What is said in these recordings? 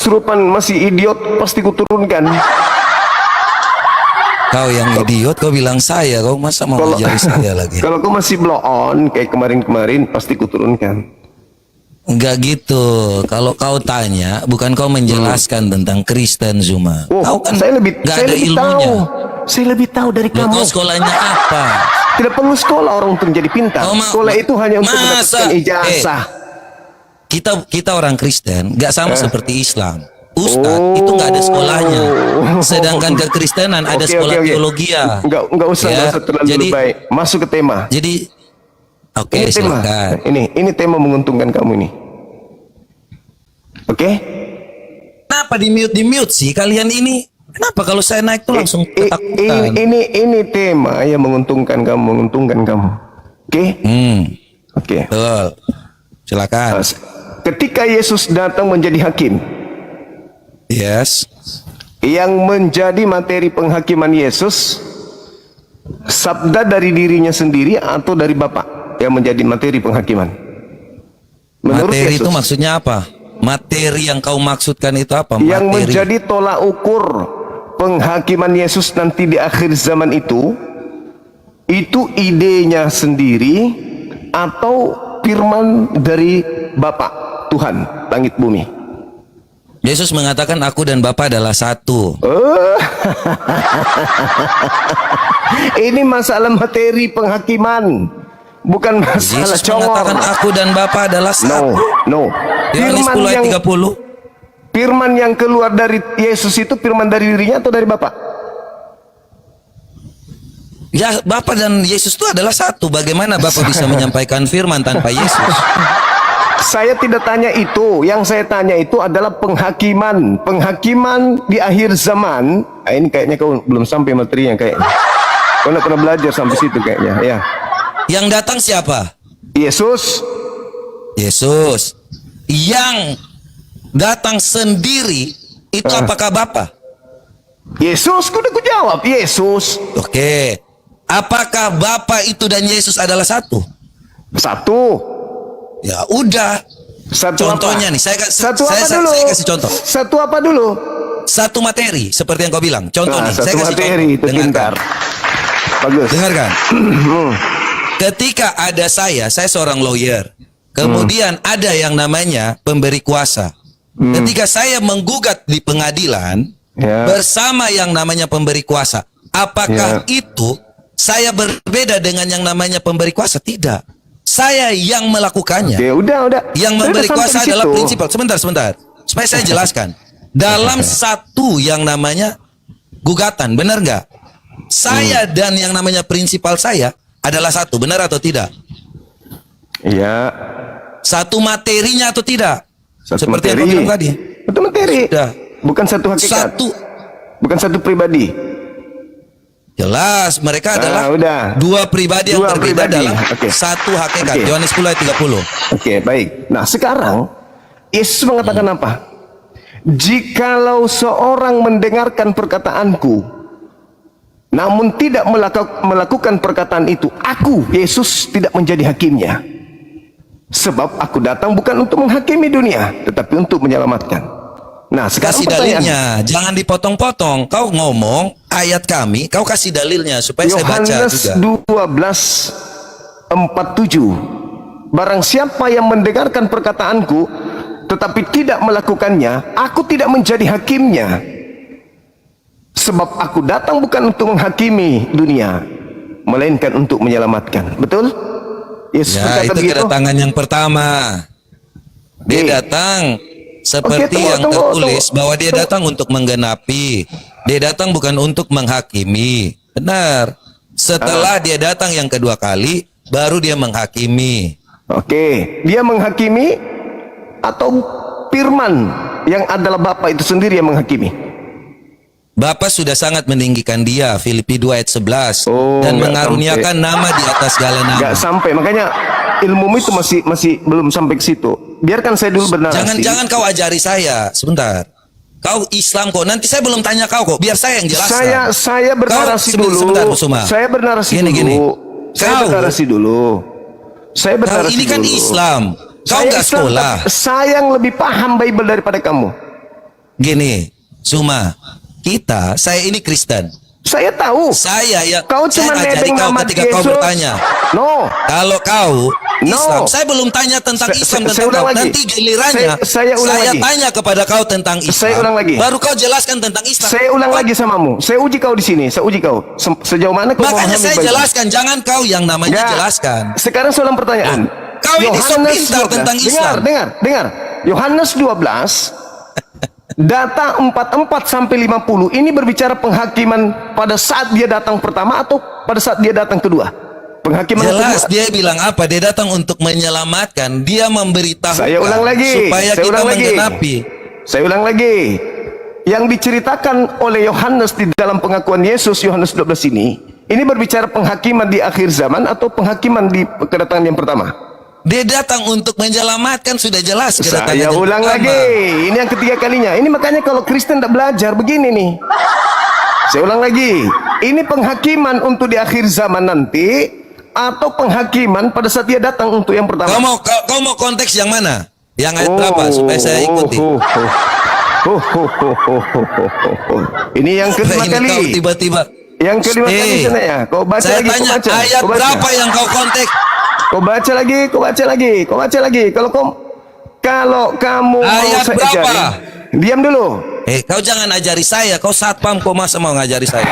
kesurupan masih idiot, pasti kuturunkan. Kau yang idiot, kau bilang saya, kau masa mau ngajari saya lagi? Kalau kau masih blow on kayak kemarin-kemarin, pasti kuturunkan. Enggak gitu. Kalau kau tanya, bukan kau menjelaskan tentang Kristen Zuma. Oh, Kau kan saya lebih ilmunya. Saya lebih tahu dari Loh, kamu. kau sekolahnya apa? Tidak perlu sekolah orang untuk menjadi pintar. Sekolah itu hanya untuk mendapatkan ijazah. Kita orang Kristen nggak sama seperti Islam. Ustadz itu nggak ada sekolahnya. Sedangkan kekristenan ada sekolah teologi. Nggak usah terlalu baik. Masuk ke tema. Jadi ini silakan. Ini tema menguntungkan kamu ini. Oke? Kenapa di mute sih kalian ini? Kenapa kalau saya naik tuh langsung ketakutan? Ini tema yang menguntungkan kamu. Oke? Oke. Betul. Silakan. Ketika Yesus datang menjadi hakim. Yes. Yang menjadi materi penghakiman Yesus, sabda dari dirinya sendiri atau dari Bapa yang menjadi materi penghakiman? Menurut materi Yesus, itu maksudnya apa? Materi yang kau maksudkan itu apa? Yang menjadi tolak ukur penghakiman Yesus nanti di akhir zaman itu idenya sendiri atau firman dari Bapa Tuhan langit bumi? Yesus mengatakan aku dan Bapa adalah satu. Ini masalah materi penghakiman, bukan masalah Yesus mengatakan aku dan Bapa adalah satu. No. Yohanes 10 ayat 30. Firman yang keluar dari Yesus itu firman dari dirinya atau dari Bapa? Ya, Bapa dan Yesus itu adalah satu. Bagaimana Bapa bisa menyampaikan firman tanpa Yesus? Saya tidak tanya itu. Yang saya tanya itu adalah penghakiman. Penghakiman di akhir zaman. Nah, ini kayaknya kau belum sampai materinya kayaknya. Kau tidak pernah belajar sampai situ kayaknya. Ya. Yang datang siapa? Yesus. Yesus. Yang datang sendiri itu apakah Bapa? Yesus, udah ku jawab. Yesus. Oke. Apakah Bapa itu dan Yesus adalah satu? Satu. Ya udah. Satu contohnya apa? nih, saya kasih contoh. Satu apa dulu? Satu materi, seperti yang kau bilang. Contoh nih, satu saya kasih materi, contoh. pintar. Bagus. Dengarkan. Ketika ada saya seorang lawyer. Kemudian ada yang namanya pemberi kuasa. Ketika saya menggugat di pengadilan bersama yang namanya pemberi kuasa, apakah itu saya berbeda dengan yang namanya pemberi kuasa? Tidak. Saya yang melakukannya. Oke, udah. Yang memberi kuasa adalah prinsipal. Sebentar. Supaya saya jelaskan. Dalam satu yang namanya gugatan, benar nggak? Saya dan yang namanya prinsipal saya adalah satu, benar atau tidak? Iya. Satu materinya atau tidak? Satu seperti materi. yang kau bilang tadi. Satu materi. Sudah. Bukan satu hakikat. Bukan satu pribadi. Jelas, mereka adalah dua pribadi yang berbeda dalam satu hakikat. Yohanes 10 ayat 30. Oke, baik. Nah, sekarang Yesus mengatakan apa? Jikalau seorang mendengarkan perkataanku, namun tidak melakukan perkataan itu, aku, Yesus, tidak menjadi hakimnya. Sebab aku datang bukan untuk menghakimi dunia, tetapi untuk menyelamatkan. Nah, sekarang kasih dalilnya, jangan dipotong-potong. Kau ngomong ayat kami, kau kasih dalilnya supaya saya baca juga. Yohanes 12:47. Barang siapa yang mendengarkan perkataanku tetapi tidak melakukannya, aku tidak menjadi hakimnya. Sebab aku datang bukan untuk menghakimi dunia, melainkan untuk menyelamatkan. Betul? Yesus berkata itu begitu. kedatangan yang pertama. Dia datang seperti yang tertulis bahwa dia datang untuk menggenapi. Dia datang bukan untuk menghakimi. Benar. Setelah dia datang yang kedua kali, baru dia menghakimi. Oke, dia menghakimi atau firman yang adalah Bapa itu sendiri yang menghakimi? Bapa sudah sangat meninggikan dia, Filipi 2 ayat 11, dan mengaruniakan nama di atas segala nama. Gak sampai, makanya ilmumu itu masih belum sampai ke situ. Biarkan saya dulu bernarasi. Jangan kau ajari saya, sebentar. Kau Islam kok, nanti saya belum tanya kau kok, biar saya yang jelaskan. Saya bernarasi dulu. Sebentar, Musuma. Saya bernarasi dulu. Saya bernarasi dulu. Saya bernarasi ini kan dulu. Islam. Kau nggak sekolah. Saya yang lebih paham Bible daripada kamu. Gini, Suma, saya ini Kristen. Saya tahu. Saya ya. Kau saya cuma ngajari nebeng kau nama ketika kau Yesus. bertanya. No. Kalau kau Islam, No. saya belum tanya tentang Islam saya tentang ulang kau. lagi. Nanti gilirannya Saya ulang lagi. tanya kepada kau tentang Islam. Saya ulang lagi. Baru kau jelaskan tentang Islam. Saya ulang lagi samamu. Saya uji kau di sini. Saya uji kau. Sejauh mana kau Makanya memahami saya Bible? jelaskan, jangan kau yang namanya Ya. jelaskan. Sekarang soalan pertanyaan. Kau ini so pintar tentang Islam. Dengar. Yohanes 12 data 44 sampai 50 ini berbicara penghakiman pada saat dia datang pertama atau pada saat dia datang kedua? Penghakiman Jelas kedua. dia bilang apa? Dia datang untuk menyelamatkan. Dia memberitahu Saya ulang lagi. supaya Saya kita ulang lagi. menggenapi. Saya ulang lagi. Yang diceritakan oleh Yohanes di dalam pengakuan Yesus Yohanes 12 ini berbicara penghakiman di akhir zaman atau penghakiman di kedatangan yang pertama? Dia datang untuk menyelamatkan, sudah jelas kedatangan Saya yang ulang pertama. lagi. Ini yang ketiga kalinya. Ini makanya kalau Kristen tidak belajar begini nih. Saya ulang lagi. Ini penghakiman untuk di akhir zaman nanti atau penghakiman pada saat dia datang untuk yang pertama? Kau mau konteks yang mana? Yang ayat berapa supaya saya ikuti? Ini yang kelima Ini kali. kau tiba-tiba. Yang kelima kali sana ya. Kau baca Saya lagi. tanya kau baca. ayat Kau baca. berapa yang kau konteks? Kau baca lagi. Kau baca lagi. Kau baca lagi. Kalau kamu Ayat mau saya berapa? ajari, diam dulu. Kau jangan ajari saya. Kau satpam, kau masa mau ngajari saya?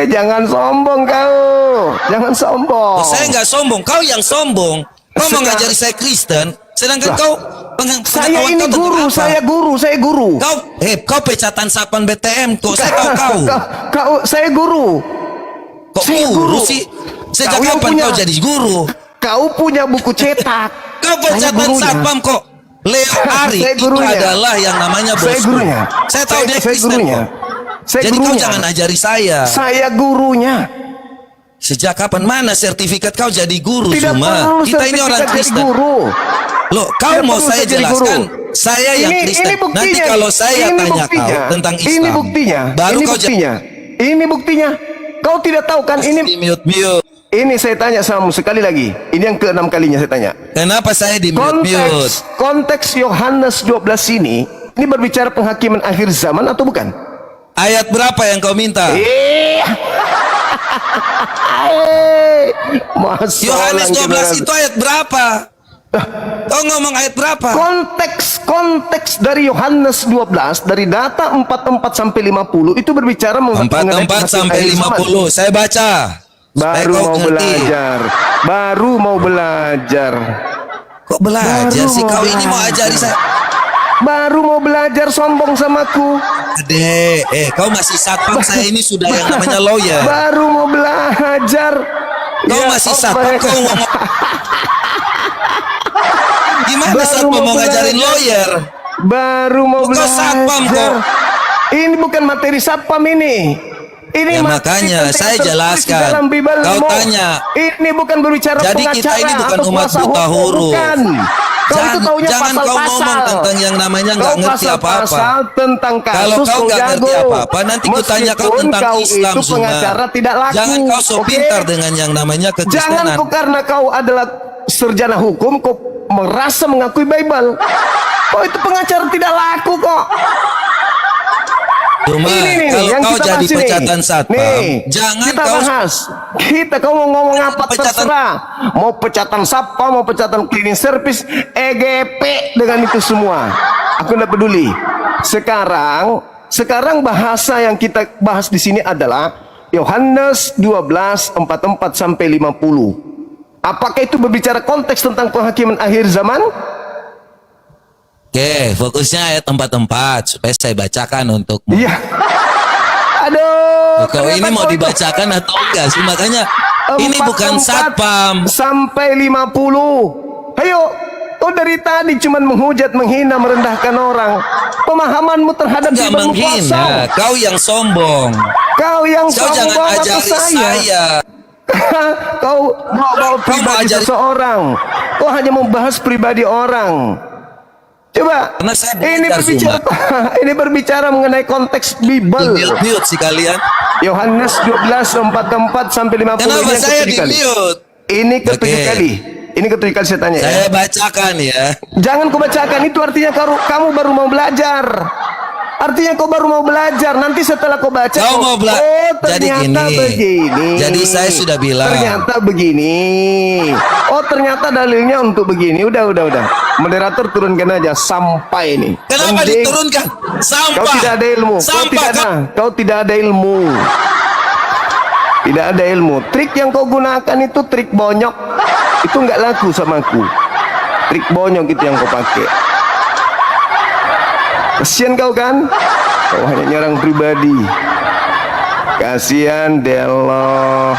Jangan sombong kau. Jangan sombong. Saya nggak sombong. Kau yang sombong. Kau mau Sekarang- ngajari saya Kristen, sedangkan Lah, kau Saya pengetahuan ini kau tentang guru, apa? saya guru. Kau pecatan satpam BTM tuh. Saya tahu kau. Saya guru. Kok saya guru guru. sih? Sejak Kau yang kapan punya- kau jadi guru? Kau punya buku cetak. Kau Saya pecatan gurunya. satpam kok. Leo Ari Saya itu gurunya. adalah yang namanya bosku. Saya gurunya. Saya tahu dia saya Kristen gurunya. kok. Saya Jadi kau gurunya. jangan ajari saya. Saya gurunya. Sejak kapan mana sertifikat kau jadi guru, Tidak Zuma? perlu Kita ini orang sertifikat jadi Kristen. guru. Loh, kau Tidak mau perlu saya jadi jelaskan? guru. Saya yang Kristen. buktinya. Nanti kalau saya Ini tanya buktinya. kau tentang Islam, Ini buktinya. baru ini kau buktinya. Ini buktinya. Kau tidak tahu kan ini? mute. Ini saya tanya sama sekali lagi. Ini yang ke-6 kalinya saya tanya. Kenapa saya di mute? Konteks Yohanes 12 ini berbicara penghakiman akhir zaman atau bukan? Ayat berapa yang kau minta? Yohanes 12 itu ayat berapa? Kau ngomong ayat berapa? Konteks dari Yohanes 12 dari data 44 sampai 50 itu berbicara mengenai 44 sampai akhir zaman. 50. Saya baca. Supaya Baru kau mau ngerti. belajar. Baru mau belajar. Kok belajar Baru sih? mau Kau ini mau belajar. ajari saya? Baru mau belajar sombong samaku. Ade, kau masih satpam, saya ini sudah yang namanya lawyer. Baru mau belajar. Kau Ya, masih apa satpam, ya? kau ngomong. Gimana Baru satpam mau mau ngajarin belajar. lawyer? Baru mau Kau satpam belajar. kok. Ini bukan materi satpam ini. Ini Ya, materi makanya tentang saya tertulis di jelaskan. dalam Bible Kau mu. tanya. Ini bukan berbicara Jadi pengacara kita ini bukan atau umat kuasa buta hukum, huruf. bukan. Kau itu taunya Jangan kau pasal-pasal. ngomong tentang yang namanya nggak Kau ngerti apa-apa. pasal-pasal tentang kasus Kalau kau nggak ngerti jago. apa-apa, nanti ku tanya kau Meskipun tentang kau Islam, itu Zuma. pengacara tidak laku. Jangan kau so oke? pintar dengan yang namanya Jangan kekristenan. kau karena kau adalah sarjana hukum kau merasa mengakui Bible. Kau itu pengacara tidak laku kok. Cuma Ini kalau yang kau kita jadi bahas ini. pecatan satpam, Nih, jangan kita kau bahas. Kau mau ngomong apa Pecatan- terserah. Mau pecatan satpam, mau pecatan cleaning service, EGP dengan itu semua. Aku tidak peduli. Sekarang bahasa yang kita bahas di sini adalah Yohanes 12 44 sampai 50. Apakah itu berbicara konteks tentang penghakiman akhir zaman? Oke, fokusnya ayat 44 supaya saya bacakan untukmu. Iya. Aduh. Kau ini kenapa mau kau itu- dibacakan atau enggak sih? Makanya ini bukan 44 satpam. sampai 50. Ayo, kau dari tadi cuman menghujat, menghina, merendahkan orang. Pemahamanmu terhadap Enggak Bible menghina, kosong. kau yang sombong. Kau yang Kau jangan sombong atau ajari saya. Kau bawa pribadi ajari- seseorang. Kau hanya membahas pribadi orang. Coba. Karena saya Ini belajar, berbicara, ini berbicara mengenai konteks Bible. Mute sih kalian. Yohanes 12 44 sampai 50. Kenapa Ini yang saya ketujuh di kali. mute? Ini ketujuh Oke. kali. Ini ketujuh kali saya tanya. Saya Ya. bacakan ya. Jangan kau bacakan, itu artinya kamu baru mau belajar. Artinya kau baru mau belajar. Nanti setelah kau baca, Kau mau belajar. oh Jadi ternyata gini. begini. Jadi saya sudah bilang. Ternyata begini. Oh ternyata dalilnya untuk begini. Udah. Moderator turunkan aja sampai ini. Kenapa Mending diturunkan? Sampah. Kau tidak ada ilmu. Sampah. Kau tidak ada ilmu. Tidak ada ilmu. Trik yang kau gunakan itu trik bonyok. Itu nggak laku sama aku. Trik bonyok itu yang kau pakai. Kasian kau kan? Kau hanya nyerang pribadi. Kasian Delo.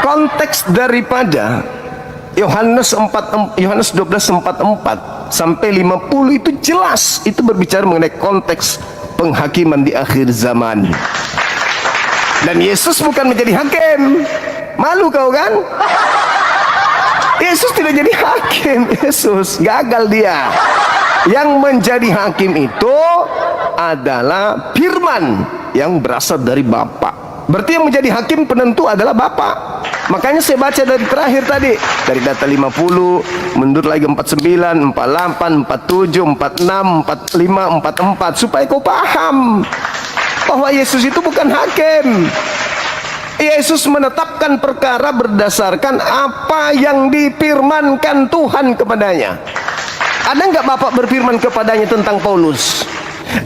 Konteks daripada Yohanes 12:44 sampai 50 itu jelas. Itu berbicara mengenai konteks penghakiman di akhir zaman. Dan Yesus bukan menjadi hakim. Malu kau kan? Yesus tidak jadi hakim. Yesus gagal dia. Yang menjadi hakim itu adalah firman yang berasal dari Bapa. Berarti yang menjadi hakim penentu adalah Bapa. Makanya saya baca dari terakhir tadi, dari data 50 mundur lagi 49, 48, 47, 46, 45, 44, supaya kau paham bahwa Yesus itu bukan hakim. Yesus menetapkan perkara berdasarkan apa yang difirmankan Tuhan kepadanya. Ada nggak Bapak berfirman kepadanya tentang Paulus?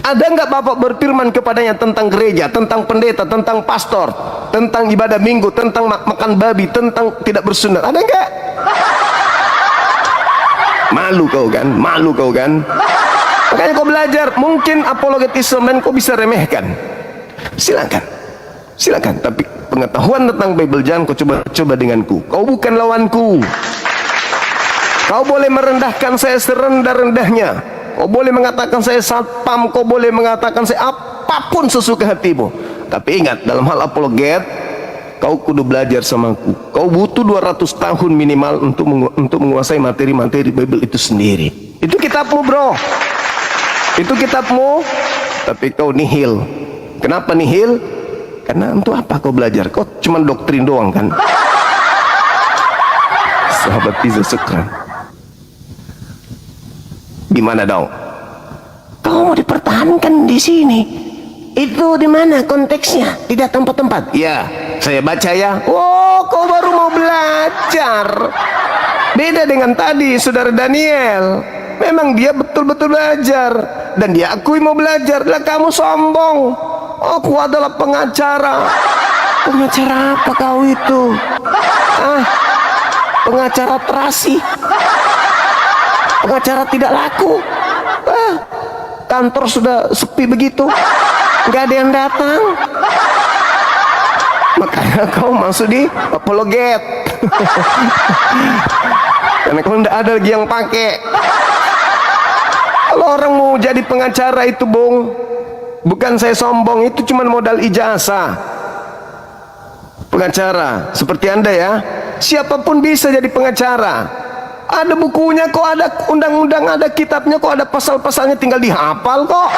Ada nggak Bapak berfirman kepadanya tentang gereja, tentang pendeta, tentang pastor, tentang ibadah minggu, tentang makan babi, tentang tidak bersunat? Ada nggak? Malu kau kan? Malu kau kan? Makanya kau belajar. Mungkin apologetisme dan kau bisa remehkan. Silakan. Tapi pengetahuan tentang Bible jangan kau coba denganku. Kau bukan lawanku. Kau boleh merendahkan saya serendah-rendahnya. Kau boleh mengatakan saya satpam. Kau boleh mengatakan saya apapun sesuka hatimu. Tapi ingat, dalam hal apologet, kau kudu belajar sama aku. Kau butuh 200 tahun minimal untuk menguasai materi-materi Bible itu sendiri. Itu kitabmu bro. Itu kitabmu. Tapi kau nihil. Kenapa nihil? Karena untuk apa kau belajar? Kau cuma doktrin doang kan? Sahabat Tiza Sekran. Gimana dong? Kau mau dipertahankan di sini? Itu di mana konteksnya? Tidak tempat-tempat. Ya, saya baca ya. Oh, kau baru mau belajar. Beda dengan tadi, saudara Daniel. Memang dia betul-betul belajar dan dia akui mau belajar. Lah kamu sombong. Aku adalah pengacara. Pengacara apa kau itu? Pengacara terasi. Pengacara tidak laku. Kantor sudah sepi begitu, nggak ada yang datang. Makanya kau masuk di apologet. Karena kau tidak ada lagi yang pakai. Kalau orang mau jadi pengacara itu bung, bukan saya sombong, itu cuma modal ijazah. Pengacara seperti Anda ya, siapapun bisa jadi pengacara. Ada bukunya kok, ada undang-undang, ada kitabnya kok, ada pasal-pasalnya, tinggal dihafal kok.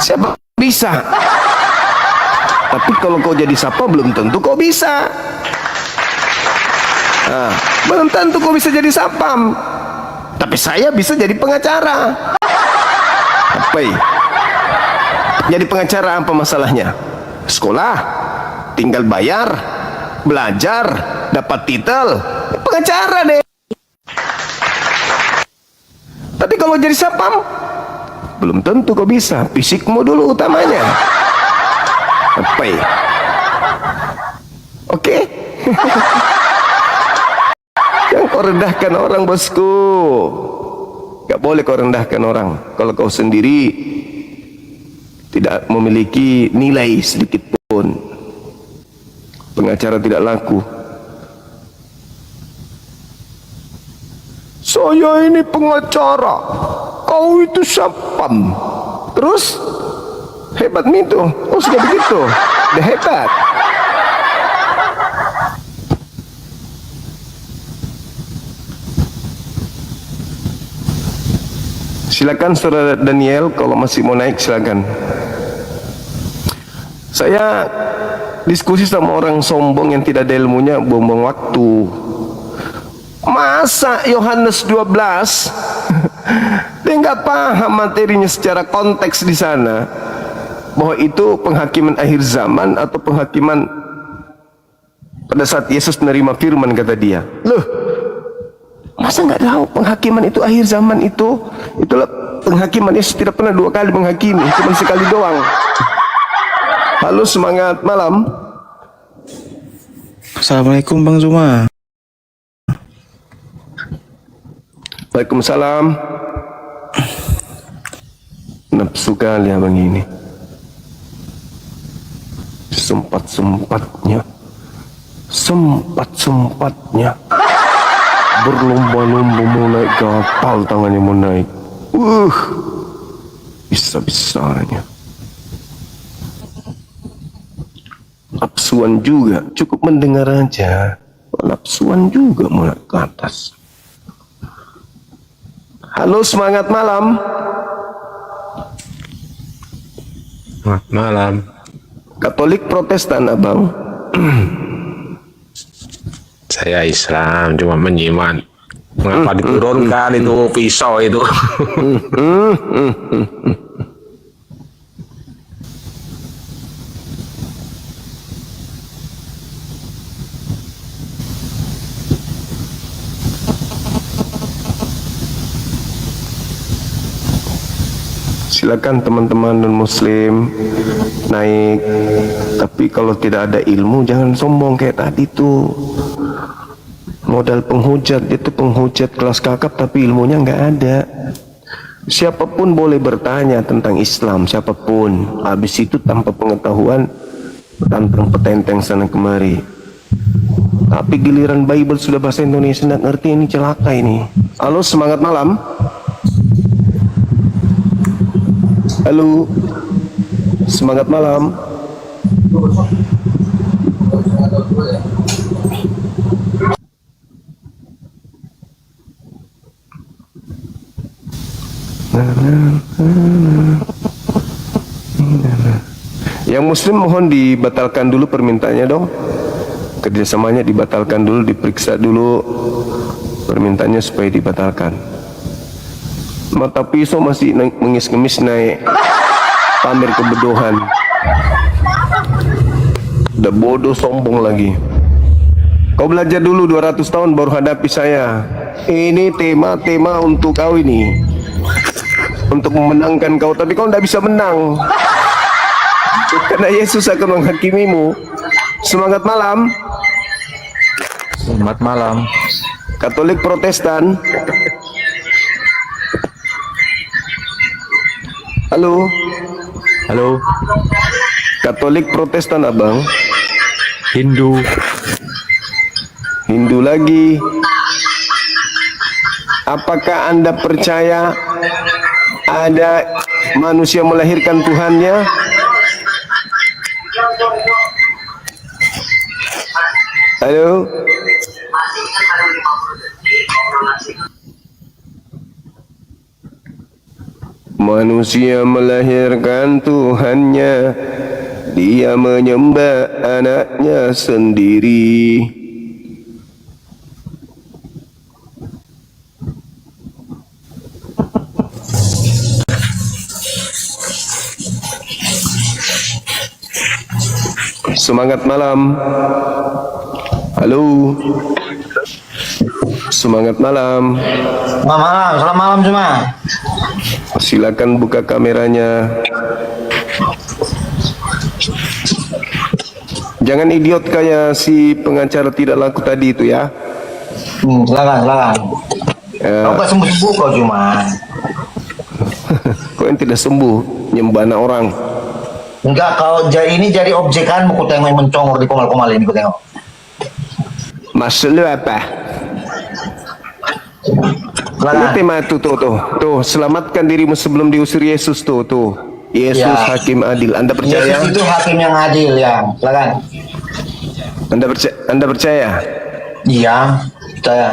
Siapa bisa? Tapi kalau kau jadi sapa belum tentu kau bisa. Belum tentu kau bisa jadi sapam. Tapi saya bisa jadi pengacara. Apa? Jadi pengacara apa masalahnya? Sekolah, tinggal bayar, belajar, dapat titel, pengacara deh. Tapi kalau jadi sapam, belum tentu kau bisa. Fisikmu dulu utamanya. Apa? Oke? Jangan kau rendahkan orang bosku. Gak boleh kau rendahkan orang kalau kau sendiri tidak memiliki nilai sedikit pun. Pengacara tidak laku. Saya ini pengacara, kau itu sapam. Terus hebat nih tuh. Oh sudah begitu, udah hebat. Silakan saudara Daniel, kalau masih mau naik silakan. Saya diskusi sama orang sombong yang tidak ada ilmunya, buang-buang waktu. Masa Yohanes 12 dia nggak paham materinya secara konteks di sana, bahwa itu penghakiman akhir zaman atau penghakiman pada saat Yesus menerima firman, kata dia. Loh, masa nggak tahu penghakiman itu akhir zaman itu? Itulah penghakiman. Yesus tidak pernah 2 kali menghakimi, cuma sekali doang. Halo, semangat malam. Assalamualaikum Bang Zuma. Waalaikumsalam. Nafsu kali abang ini. Sempat-sempatnya berlomba-lomba mau naik kapal, tangannya mau naik. Bisa-bisanya. Nafsuan juga, cukup mendengar aja. Nafsuan juga mau naik ke atas. Halo, semangat malam. Selamat malam. Katolik Protestan abang? Saya Islam, cuma menyimak. Mengapa diturunkan itu pisau itu? Silakan teman-teman non muslim naik, tapi kalau tidak ada ilmu jangan sombong kayak tadi tuh. Modal penghujat itu penghujat kelas kakap tapi ilmunya nggak ada. Siapapun boleh bertanya tentang Islam, siapapun. Habis itu tanpa pengetahuan tantang petenteng sana kemari. Tapi giliran Bible sudah bahasa Indonesia nggak ngerti, ini celaka ini. Halo, semangat malam. Halo, semangat malam. Yang muslim mohon dibatalkan dulu permintaannya dong. Kerjasamanya dibatalkan dulu, diperiksa dulu permintaannya supaya dibatalkan. Mata pisau masih mengis-ngemis naik, pamer kebodohan. Udah bodoh sombong lagi. Kau belajar dulu 200 tahun baru hadapi saya. Ini tema untuk kau ini, untuk memenangkan kau, tapi kau tidak bisa menang karena Yesus akan menghakimimu. Semangat malam. Selamat malam. Katolik Protestan. Halo. Halo. Katolik Protestan abang. Hindu. Hindu lagi. Apakah Anda percaya ada manusia melahirkan Tuhannya? Halo. Manusia melahirkan Tuhannya, dia menyembah anaknya sendiri. Semangat malam. Halo. Semangat malam. Selamat malam, selamat malam semua. Silakan buka kameranya. Jangan idiot kayak si pengacara tidak laku tadi itu ya. Silakan. Kau gak sembuh-sembuh kau cuma. Kau yang tidak sembuh, nyembah anak orang. Enggak, kau ini jadi objekanmu, ku tengok mencongor di komal-komal ini, ku tengok. Maksud lu apa? Ini tema tuh, selamatkan dirimu sebelum diusir Yesus tuh. Yesus ya. Hakim adil. Anda percaya? Yesus itu hakim yang adil ya. Silakan. Anda percaya? Iya, percaya.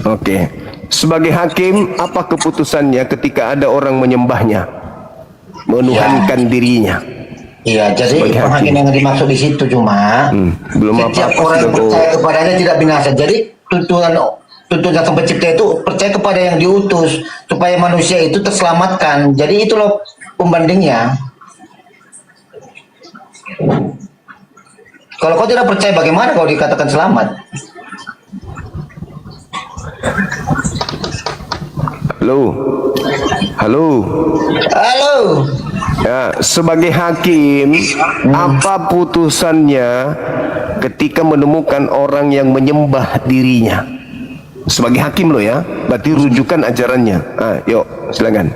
Oke. Sebagai hakim, apa keputusannya ketika ada orang menyembahnya, menuhankan dirinya? Iya, jadi penghakim yang dimaksud di situ cuma belum setiap apa-apa orang yang percaya kepadanya tidak binasa. Jadi tuntunan sang pencipta itu percaya kepada yang diutus supaya manusia itu terselamatkan. Jadi itu loh pembandingnya. Kalau kau tidak percaya, bagaimana kau dikatakan selamat? Halo. Halo. Halo. Ya, sebagai hakim, apa putusannya ketika menemukan orang yang menyembah dirinya? Sebagai hakim lo ya, berarti rujukan ajarannya. Yuk, silakan.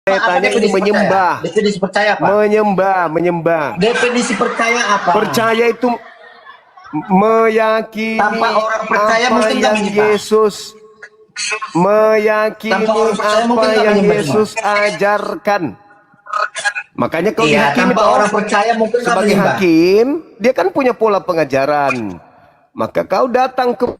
Saya tanya ini menyembah. Definisi percaya apa? Menyembah. Definisi percaya apa? Percaya itu meyakini Tanpa orang percaya apa mungkin tak yang menyembah. Yesus meyakini Tanpa orang percaya apa mungkin tak yang menyembah. Yesus ajarkan. Makanya kau Iya, dihakimi tanpa toh. orang percaya mungkin tak Sebagai menyembah. hakim, dia kan punya pola pengajaran. Maka kau datang ke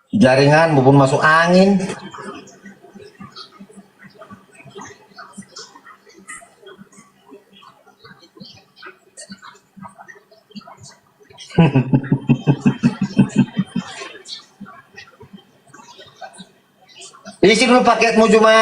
Jaringan maupun masuk angin. Isi dulu paketmu Juma.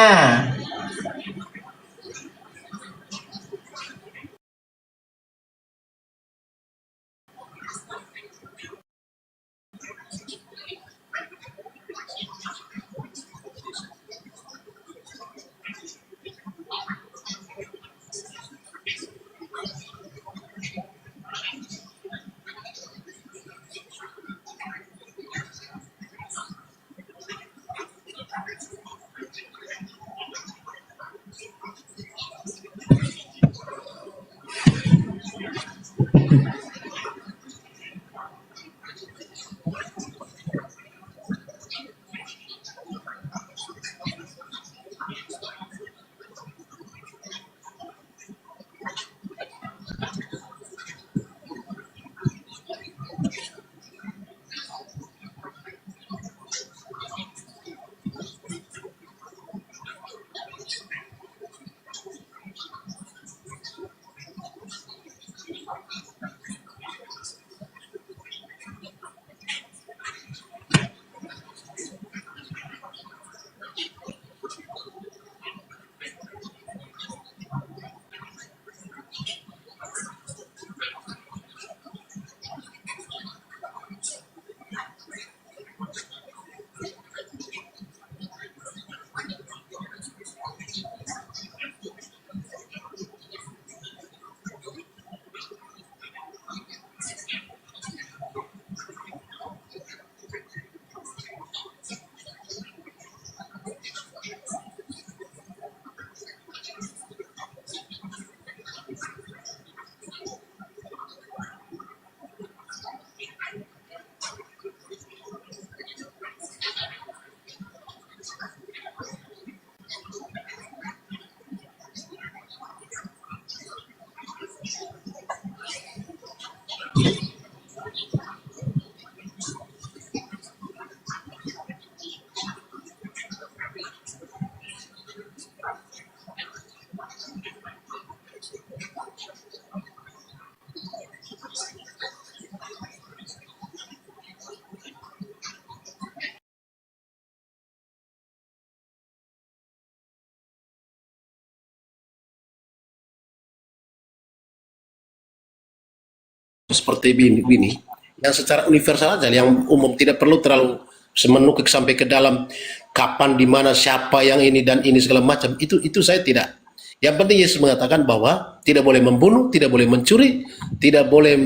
Seperti ini yang secara universal aja, yang umum, tidak perlu terlalu semenukik sampai ke dalam kapan, di mana, siapa yang ini dan ini segala macam. Itu saya tidak. Yang penting Yesus mengatakan bahwa tidak boleh membunuh, tidak boleh mencuri, tidak boleh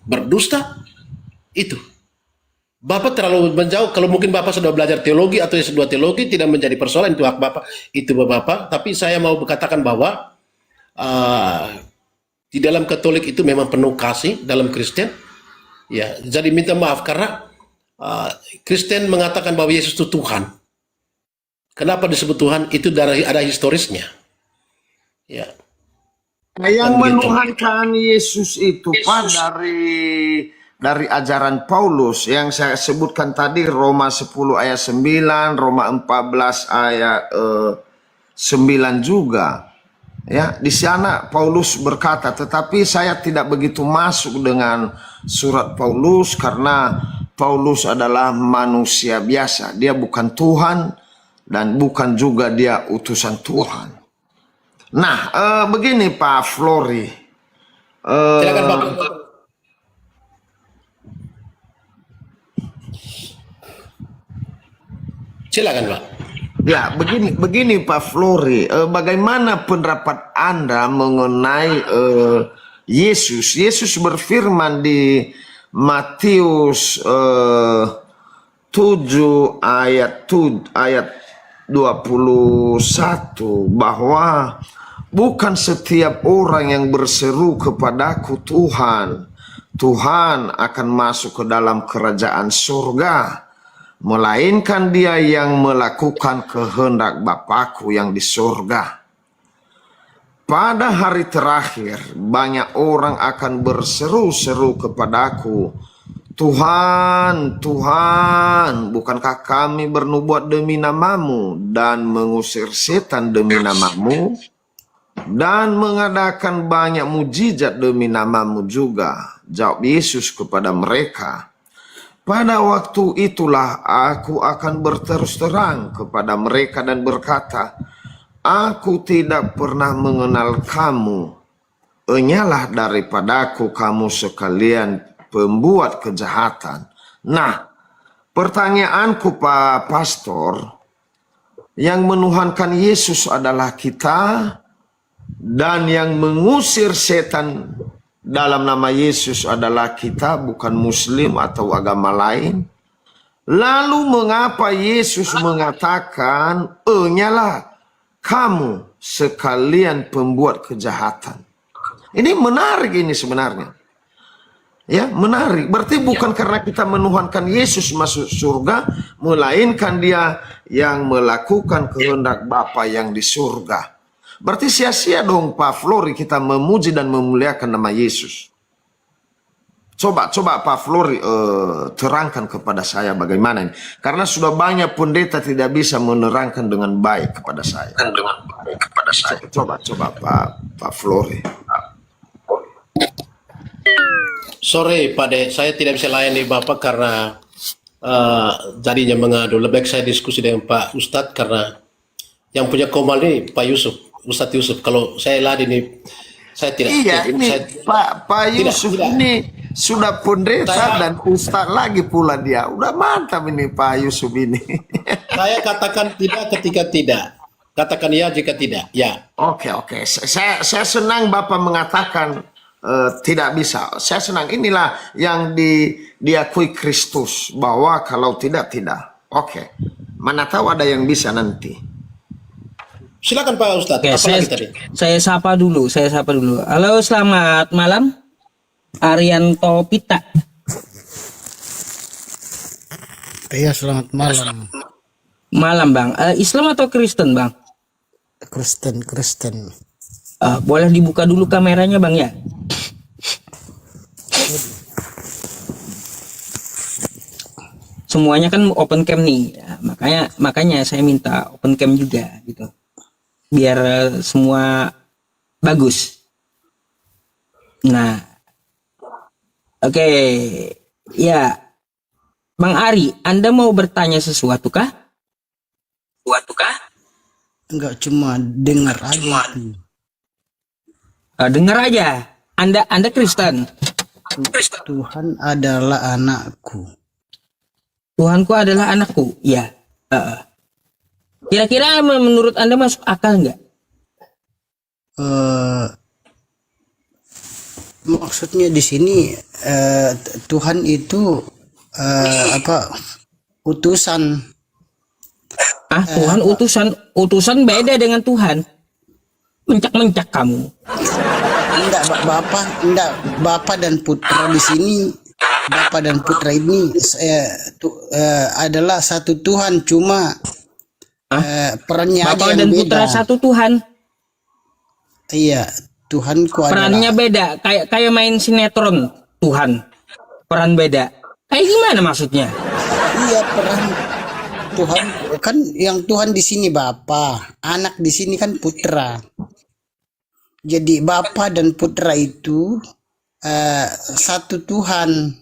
berdusta. Itu Bapak terlalu menjauh. Kalau mungkin Bapak sudah belajar teologi atau S2 teologi, tidak menjadi persoalan, itu hak Bapak, itu Bapak. Tapi saya mau berkatakan bahwa di dalam Katolik itu memang penuh kasih, dalam Kristen ya. Jadi minta maaf karena Kristen mengatakan bahwa Yesus itu Tuhan. Kenapa disebut Tuhan? Itu ada historisnya ya. Yang begitu. menuhankan Yesus itu Pak dari ajaran Paulus yang saya sebutkan tadi, Roma 10 ayat 9, Roma 14 ayat 9 juga. Ya, di sana Paulus berkata, tetapi saya tidak begitu masuk dengan surat Paulus karena Paulus adalah manusia biasa. Dia bukan Tuhan dan bukan juga dia utusan Tuhan. Nah, begini Pak Flori. Silakan Pak. Silakan Pak. Ya, begini Pak Flori, bagaimana pendapat Anda mengenai Yesus? Yesus berfirman di Matius 7 ayat 21 bahwa bukan setiap orang yang berseru kepadaku Tuhan, Tuhan akan masuk ke dalam kerajaan surga, melainkan dia yang melakukan kehendak Bapakku yang di surga. Pada hari terakhir, banyak orang akan berseru-seru kepadaku, Tuhan, Tuhan, bukankah kami bernubuat demi namamu dan mengusir setan demi namamu dan mengadakan banyak mujizat demi namamu juga? Jawab Yesus kepada mereka, pada waktu itulah aku akan berterus terang kepada mereka dan berkata, aku tidak pernah mengenal kamu. Enyalah daripadaku kamu sekalian pembuat kejahatan. Nah, pertanyaanku Pak Pastor, yang menuhankan Yesus adalah kita dan yang mengusir setan dalam nama Yesus adalah kita, bukan Muslim atau agama lain. Lalu mengapa Yesus mengatakan, enyalah kamu sekalian pembuat kejahatan? Ini menarik ini sebenarnya. Ya, menarik. Berarti bukan karena kita menuhankan Yesus masuk surga, melainkan dia yang melakukan kehendak Bapa yang di surga. Berarti sia-sia dong Pak Flori kita memuji dan memuliakan nama Yesus. Coba Pak Flori terangkan kepada saya bagaimana ini. Karena sudah banyak pendeta tidak bisa menerangkan dengan baik kepada saya. Coba Pak Flori. Sorry Pak De, saya tidak bisa layani Bapak karena jadinya mengadu. Lebih baik saya diskusi dengan Pak Ustadz karena yang punya komal ini Pak Yusuf. Ustadz Yusuf, kalau saya ladeni saya tidak. Iya, ini Pak Yusuf ini sudah pendeta dan ustadz lagi pula dia. Udah mantap ini Pak Yusuf ini. Saya katakan tidak ketika tidak. Katakan ya jika tidak. Ya. Oke. Saya senang Bapak mengatakan tidak bisa. Saya senang, inilah yang diakui Kristus bahwa kalau tidak. Oke. Mana tahu ada yang bisa nanti. Silakan Pak Ustadz. Oke, saya sapa dulu. Halo, selamat malam. Arianto Pita. Iya, selamat malam. Malam, Bang. Islam atau Kristen, Bang? Kristen. Boleh dibuka dulu kameranya, Bang, ya? Semuanya kan open cam nih. Ya, makanya saya minta open cam juga gitu. Biar semua bagus. Nah, oke. Ya, Bang Ari, Anda mau bertanya sesuatu kah? Enggak, cuma dengar aja. Dengar aja. Anda Kristen. Tuhan adalah anakku. Tuhanku adalah anakku. Ya. Kira-kira menurut Anda masuk akal nggak? Maksudnya di sini Tuhan itu utusan. Tuhan utusan beda dengan Tuhan. Mencak kamu. Bapak dan Putra di sini. Bapak dan Putra ini adalah satu Tuhan, cuma perannya Bapak aja dan yang Putra beda. satu Tuhan. Iya, Tuhanku Perannya adalah beda, kayak main sinetron Tuhan. Peran beda. Kayak gimana maksudnya? iya peran Tuhan kan, yang Tuhan di sini Bapa, anak di sini kan putra. Jadi Bapa dan putra itu satu Tuhan.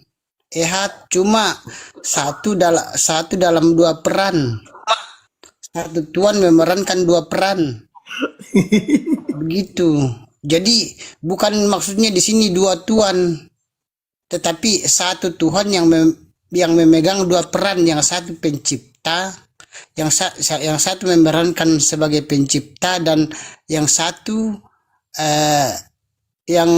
Cuma satu dalam dua peran. Satu Tuhan memerankan dua peran. Begitu. Jadi bukan maksudnya di sini dua Tuhan, tetapi satu Tuhan yang memegang dua peran, yang satu pencipta, yang satu memerankan sebagai pencipta, dan yang satu yang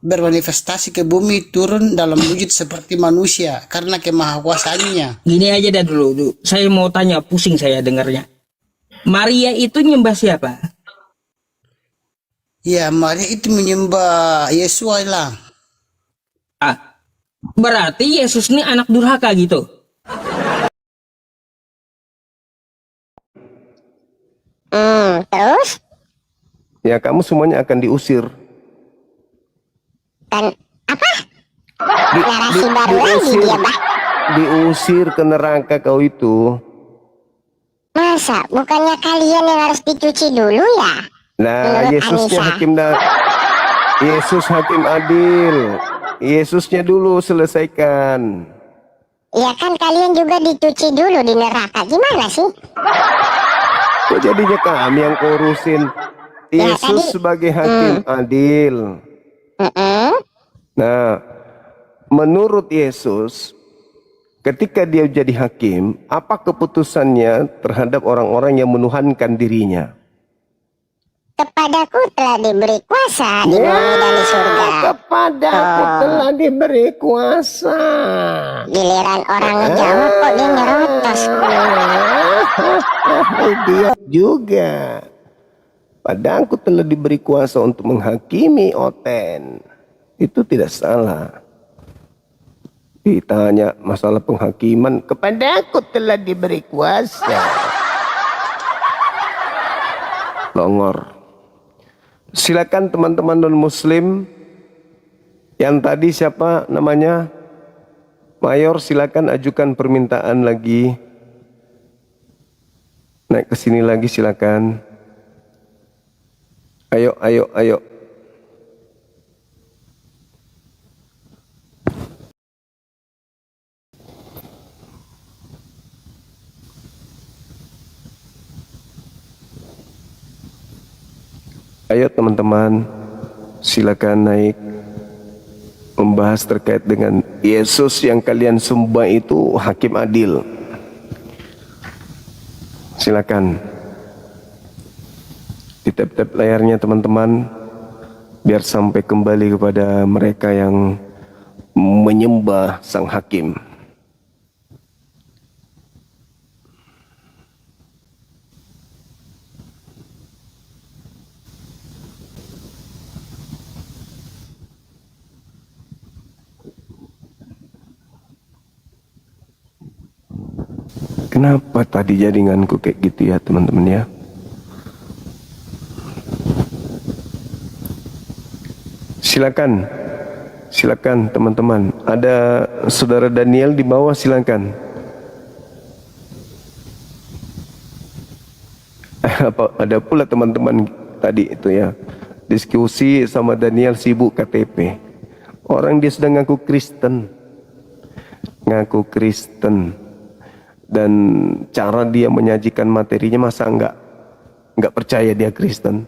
bermanifestasi ke bumi turun dalam wujud seperti manusia karena kemahakuasaannya. Gini aja dah dulu. Saya mau tanya, pusing saya dengarnya. Maria itu nyembah siapa? Ya, Maria itu menyembah Yesus lah. Ah, berarti Yesus ini anak durhaka gitu. Terus Ya, kamu semuanya akan diusir. kan apa? Narasi baru lagi diusir, dia, Bah. diusir ke neraka kau itu. Masa bukannya kalian yang harus dicuci dulu ya? Nah, Menurut Yesusnya Anissa. Yesus hakim adil. Yesusnya dulu selesaikan. Ya kan kalian juga dicuci dulu di neraka. Gimana sih? Kok jadinya kami yang urusin? Ya, Yesus tadi- sebagai hakim adil. Nah, menurut Yesus, ketika dia jadi hakim, apa keputusannya terhadap orang-orang yang menuhankan dirinya? Kepadaku telah diberi kuasa di bumi dan di surga. Kepadaku telah diberi kuasa. Giliran orang ngejawab kok dia nyerotos. Dia juga. Padaku telah diberi kuasa untuk menghakimi Oten. Itu tidak salah. Ditanya masalah penghakiman, kepadaku telah diberi kuasa. Longor. Silakan teman-teman non-muslim. Yang tadi siapa namanya? Mayor, silakan ajukan permintaan lagi. Naik ke sini lagi silakan. Ayo, ayo, ayo. Ayo teman-teman, silakan naik membahas terkait dengan Yesus yang kalian sembah itu hakim adil. Silakan. Ditap-tap layarnya teman-teman, biar sampai kembali kepada mereka yang menyembah sang hakim. Kenapa tadi jaringanku kayak gitu ya teman-teman ya? Silakan, silakan teman-teman. Ada saudara Daniel di bawah, silakan. Ada pula teman-teman tadi itu ya, diskusi sama Daniel sibuk KTP. Orang dia sedang ngaku Kristen, dan cara dia menyajikan materinya masa enggak percaya dia Kristen.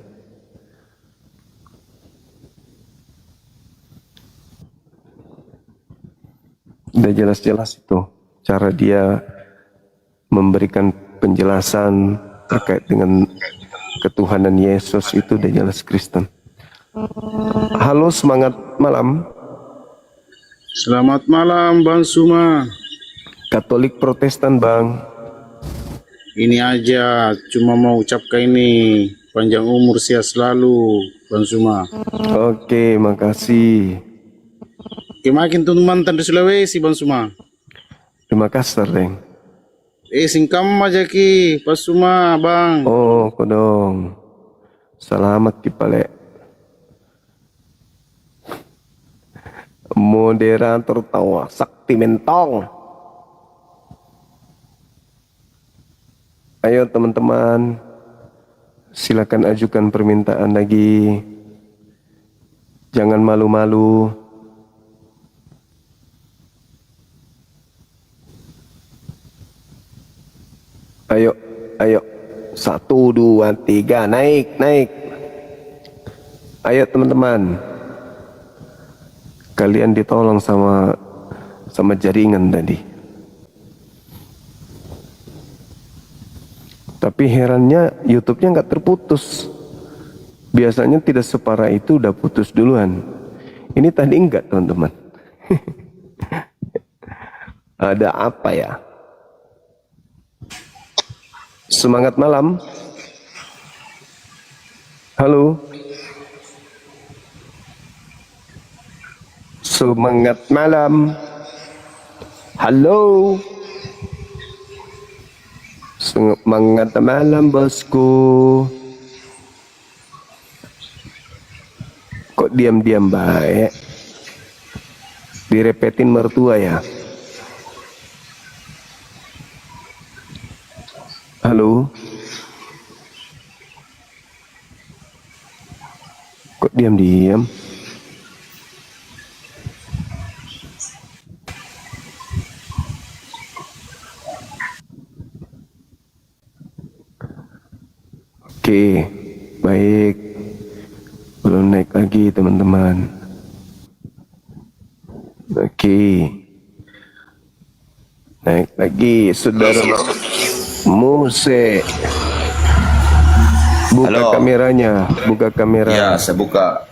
Udah jelas-jelas itu cara dia memberikan penjelasan terkait dengan ketuhanan Yesus, itu udah jelas Kristen. Halo, semangat malam. Selamat malam Bang Suma. Katolik Protestan Bang. Ini aja cuma mau ucapkan ini panjang umur sehat selalu Bang Suma. Oke, makasih. Makin tuh mantan di Sulawesi Bang Suma. Terima kasih, Reng. Singkam aja ki Pas Suma Bang. Oh, kodong. Selamat ki pale. Moderator tawa sakti mentong. Ayo teman-teman, silakan ajukan permintaan lagi. Jangan malu-malu. Ayo, ayo. 1, 2, 3, naik, naik. Ayo teman-teman. Kalian ditolong sama jaringan tadi. Tapi herannya YouTube-nya nggak terputus. Biasanya tidak separah itu udah putus duluan. Ini tadi enggak teman-teman. Ada apa ya? Semangat malam. Halo. Semangat malam. Halo. Semangat malam bosku. Kok diam-diam baik? Direpetin mertua ya? Halo? Kok diam-diam? Oke, baik. Belum naik lagi teman-teman. Oke. Naik lagi, saudara Muse. Buka Halo. kameranya, buka kamera. Ya, saya buka.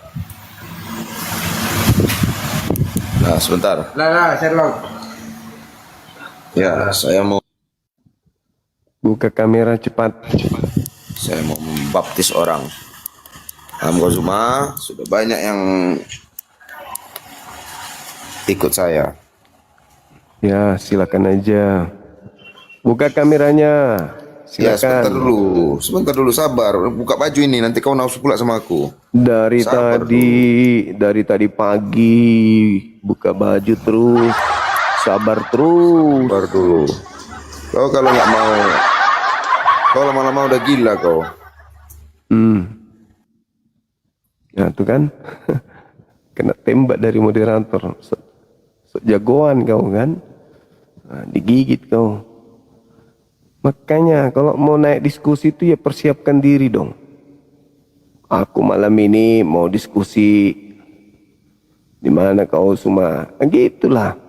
Nah, sebentar. Ya, saya mau Buka kamera cepat. membaptis orang. Alhamdulillah, sudah banyak yang ikut saya. Ya, silakan aja. Buka kameranya. Ya, Silakan. sebentar dulu, sabar. Buka baju ini, nanti kau nafsu pula sama aku. Dari Sabar tadi pagi buka baju terus. Sabar terus. Sabar dulu. Kau kalau nggak mau, kau lama-lama udah gila kau. Ya tuh kan. Kena tembak dari moderator. Jagoan kau kan. Nah, digigit kau. Makanya kalau mau naik diskusi itu ya persiapkan diri dong. Aku malam ini mau diskusi. Di mana kau semua? Nah, gitulah.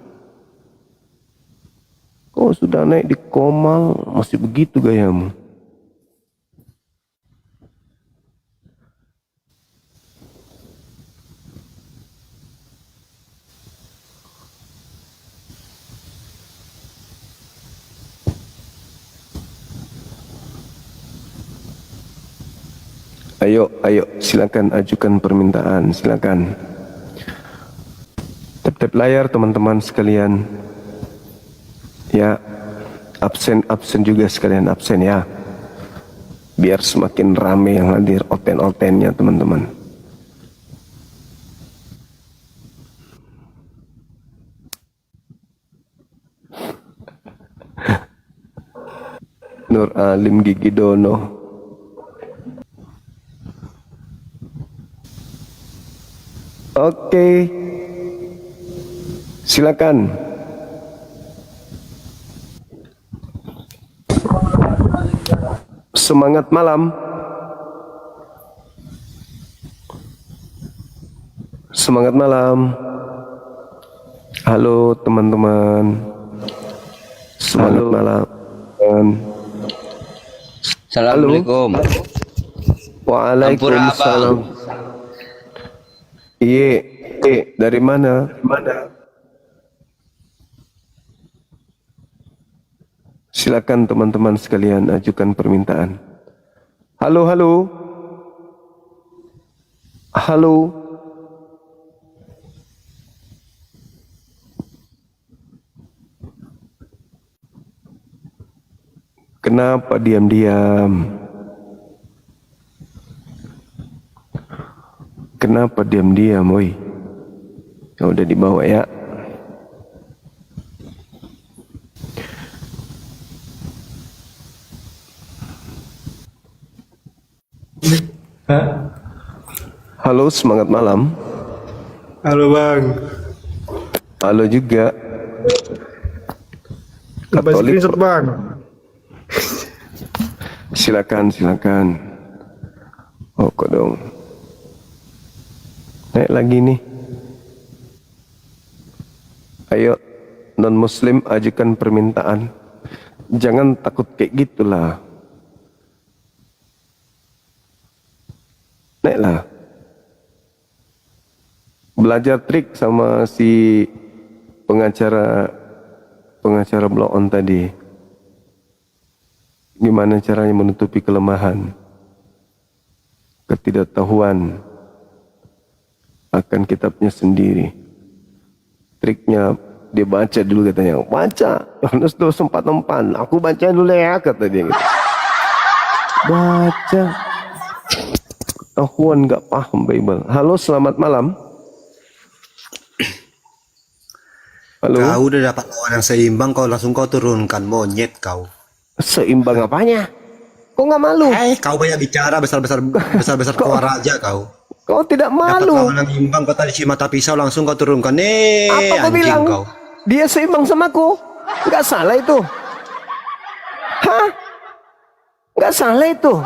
Kau sudah naik di Komal masih begitu gayamu. Ayo, silakan ajukan permintaan, silakan. Tap-tap layar teman-teman sekalian. Ya, absen juga sekalian absen ya. Biar semakin rame yang hadir, oten-otennya teman-teman. Nur Alim Gigi Dono. Oke, silakan. Semangat malam. Semangat malam. Halo teman-teman. Semangat malam. Assalamualaikum. Waalaikumsalam. Iya, dari mana? Silakan teman-teman sekalian ajukan permintaan. Halo. Kenapa diam-diam? Kenapa diam-diam, woi? Ya udah dibawa ya. Halo, semangat malam. Halo bang. Halo juga. Lepas screenshot bang. Silakan. Oh kok dong. Naik lagi nih. Ayo non muslim ajukan permintaan. Jangan takut kayak gitulah. Naiklah. Belajar trik sama si pengacara blog on tadi. Gimana caranya menutupi kelemahan, ketidaktahuan akan kitabnya sendiri. Triknya dia baca dulu katanya. Baca Yohanes 2:4-4. Aku baca dulu ya kata dia gitu. Baca. Tahuan nggak paham Bible. Halo, selamat malam. Halo. Kau udah dapat lawan yang seimbang, kau langsung kau turunkan, monyet kau. Seimbang apanya? Kau nggak malu? Kau banyak bicara besar-besar keluar aja kau. Kau tidak Dapat malu? lawan yang imbang, kau tadi si mata pisau langsung kau turunkan. Apa kau Anjing bilang? kau. Dia seimbang sama aku. Nggak salah itu. Hah? Nggak salah itu.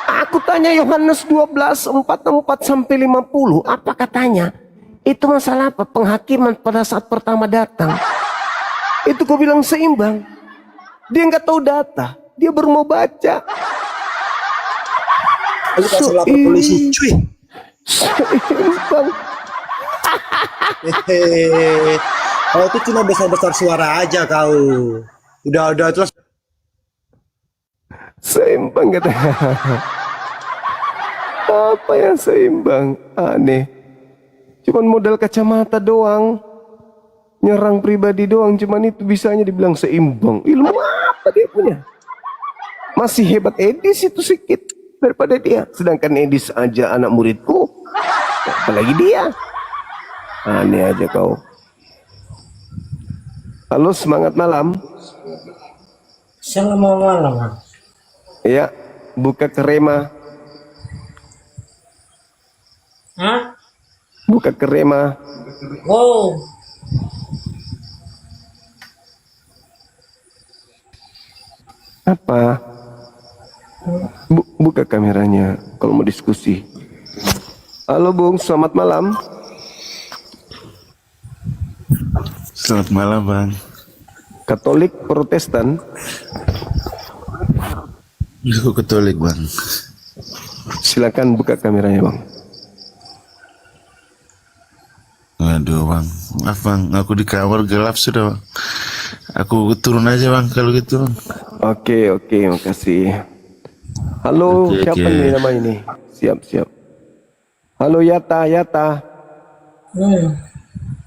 Aku tanya Yohanes 12:4-50. Apa katanya? Itu masalah apa? Penghakiman pada saat pertama datang. Itu kau bilang seimbang. Dia nggak tahu data. Dia baru mau baca. Lu kasih lapor polisi, cuy. Seimbang. Kau itu cuma besar-besar suara aja kau. Udah terus. Seimbang katanya. Apa yang seimbang? Aneh. Cuman modal kacamata doang. Nyerang pribadi doang. Cuman itu bisanya dibilang seimbang. Ilmu apa dia punya? Masih hebat Edis itu sedikit daripada dia. Sedangkan Edis aja anak muridku. Apalagi dia. Aneh aja kau. Halo, semangat malam. Selamat malam. Ya, buka kerema. Hah? Buka kerema. Wow. Apa? Buka kameranya kalau mau diskusi. Halo Bung, selamat malam. Selamat malam Bang. Katolik Protestan? Aku Katolik Bang. Silakan buka kameranya Bang. Aduh Bang, maaf Bang, aku di kamar gelap sudah Bang. Aku turun aja Bang kalau gitu Bang. Oke, makasih. Halo, Oke, siapa nih nama ini? Siap. Halo Yata.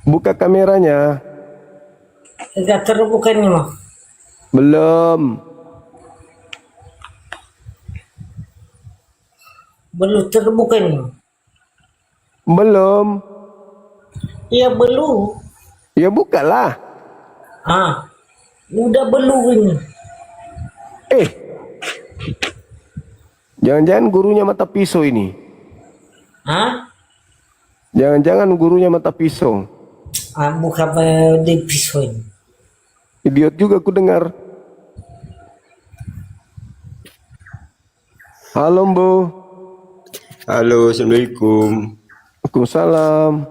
Buka kameranya. Tidak terbuka nih mah. Belum terbuka nih. Belum. Ya belum. Ya bukalah. Udah belum ini. Jangan-jangan gurunya mata pisau ini. Jangan-jangan gurunya mata pisau. Bukan di pisau ini. Idiot juga aku dengar. Halo Mbo. Halo, Assalamualaikum. Waalaikumsalam.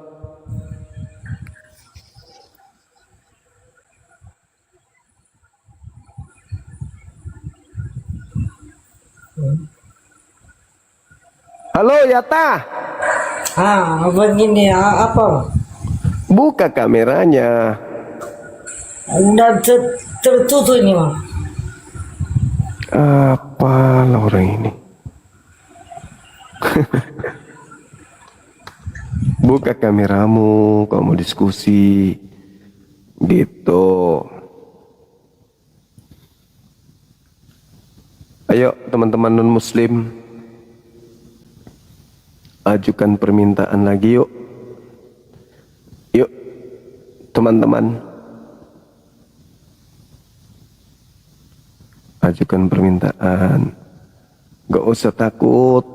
Halo Yata. Begini apa? Buka kameranya. Udah tertutup ini mah. Apalah orang ini. Buka kameramu kalau mau diskusi. Gitu. Ayo teman-teman non muslim, ajukan permintaan lagi yuk. teman-teman. Ajukan permintaan. Gak usah takut.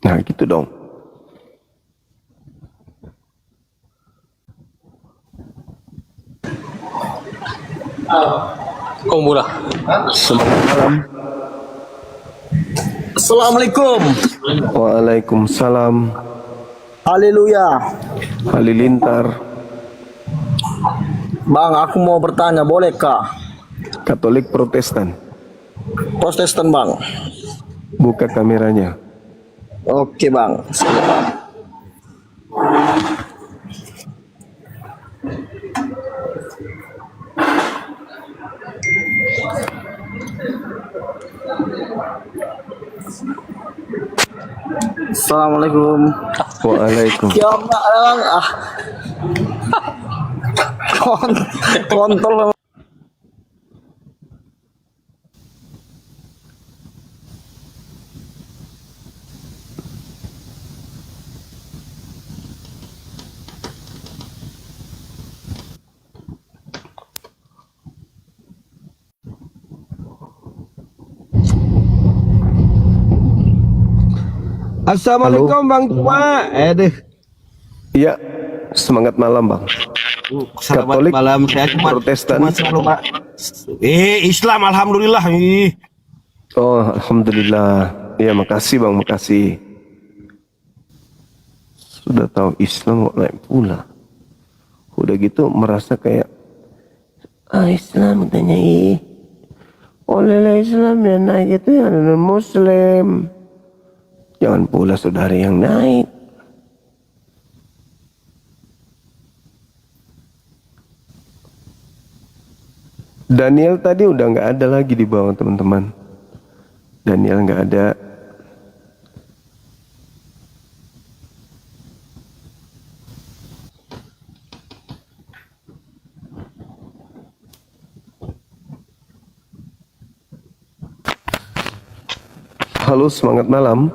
Nah gitu dong. Komula. Selamat malam. Assalamualaikum. Waalaikumsalam. Haleluya. Halilintar. Bang, aku mau bertanya, bolehkah? Katolik Protestan. Protestan, Bang. Buka kameranya. Oke, Bang. Assalamualaikum. Waalaikumsalam. Ya, Bang. Kontol. Assalamualaikum Bang Tua. Iya, semangat malam Bang. Katolik malam, saya cuma Protestan. selalu Islam, alhamdulillah. Oh, alhamdulillah. Iya, makasih Bang, makasih. Sudah tahu Islam kok naik pula. Udah gitu merasa kayak Islam katanya oleh Islam yang naik itu yang non Muslim. Jangan pula saudara yang naik. Daniel tadi udah nggak ada lagi di bawah teman-teman. Daniel nggak ada. Halo, semangat malam.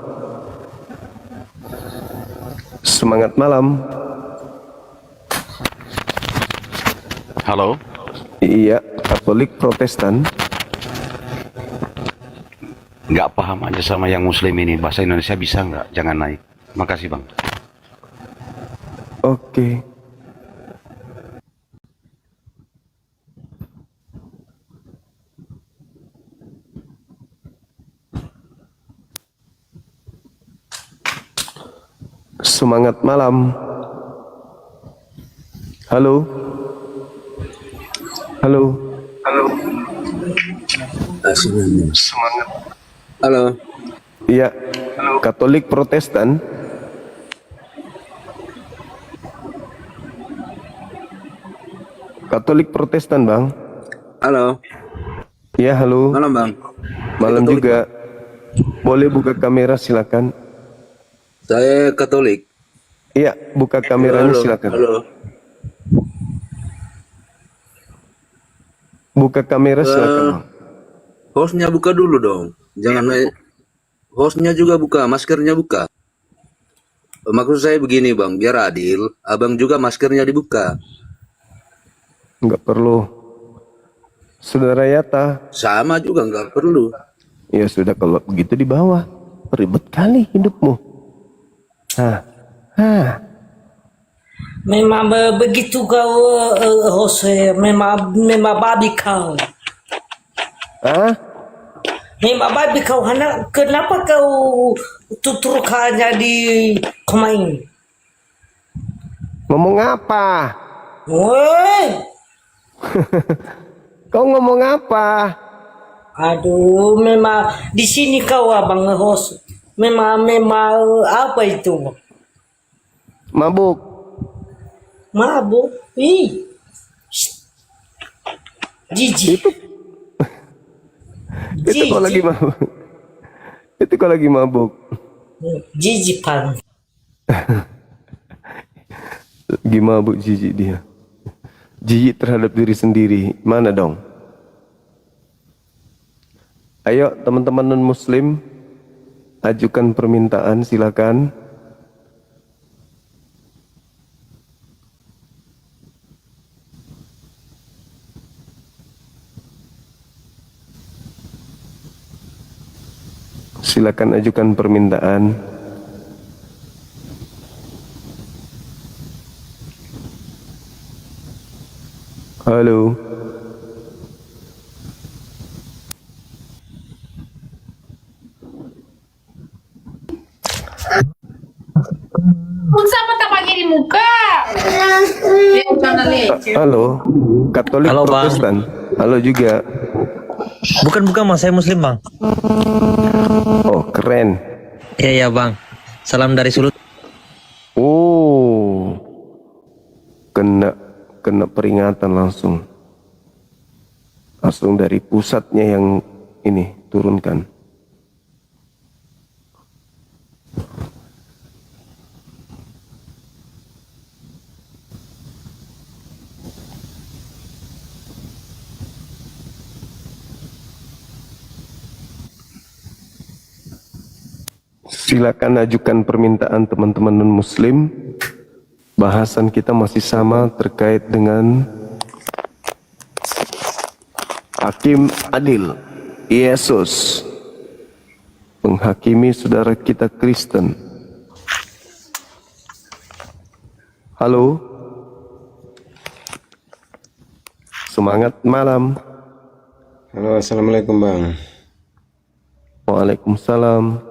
Semangat malam. Halo. Iya, Katolik Protestan. Nggak paham aja sama yang Muslim ini. Bahasa Indonesia bisa nggak? Jangan naik. Makasih Bang. Oke. Semangat malam. Halo. Halo. Halo. Semangat. Halo. Iya. Katolik Protestan. Katolik Protestan, Bang. Halo. Iya, halo. Malam, Bang. Malam juga. Boleh buka kamera silakan. Saya Katolik. Iya, buka kameranya silakan. Halo. Buka kamera silakan, Bang. Hostnya buka dulu dong. Jangan hostnya juga buka, maskernya buka. Maksud saya begini Bang, biar adil, abang juga maskernya dibuka. Enggak perlu. Saudara Yata. Sama juga enggak perlu. Ya sudah kalau begitu di bawah. Ribet kali hidupmu. Memang begitu kau Jose, memang babi kau. Memang babi kau, kenapa kau tuturkannya di komen? Ngomong apa? Woi. Kau ngomong apa? Aduh, memang di sini kau abang host. Memang apa itu? Mabuk. Mabuk? Ih. Jijik. Itu kau lagi mabuk. Itu kau lagi mabuk. Jijik pan. Lagi mabuk jijik dia. Jijik terhadap diri sendiri. Mana dong? Ayo teman-teman non muslim, ajukan permintaan silakan. Silakan ajukan permintaan. Halo. Sama tak pakai di muka. Halo. Katolik Halo, Bang. Protestan. Halo juga. Bukan Bang, saya Muslim Bang. Oh, keren. Iya Bang. Salam dari Sulut. Oh. Kena peringatan langsung. Langsung dari pusatnya yang ini turunkan. Silakan ajukan permintaan teman-teman non-muslim. Bahasan kita masih sama terkait dengan Hakim Adil, Yesus, menghakimi saudara kita Kristen. Halo. Semangat malam. Halo, assalamualaikum Bang. Waalaikumsalam.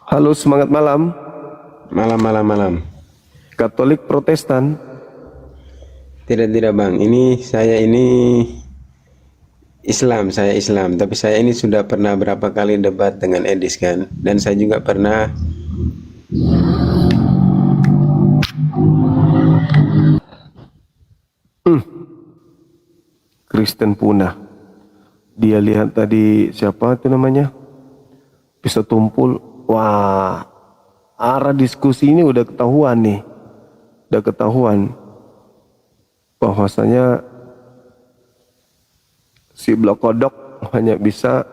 Halo, semangat malam. Malam. Katolik Protestan. Tidak Bang, saya Islam, tapi saya ini sudah pernah berapa kali debat dengan Edis kan, dan saya juga pernah Kristen punah. Dia lihat tadi siapa itu namanya? Bisa tumpul. Wah, arah diskusi ini udah ketahuan nih. Udah ketahuan bahwasanya si Blok Kodok hanya bisa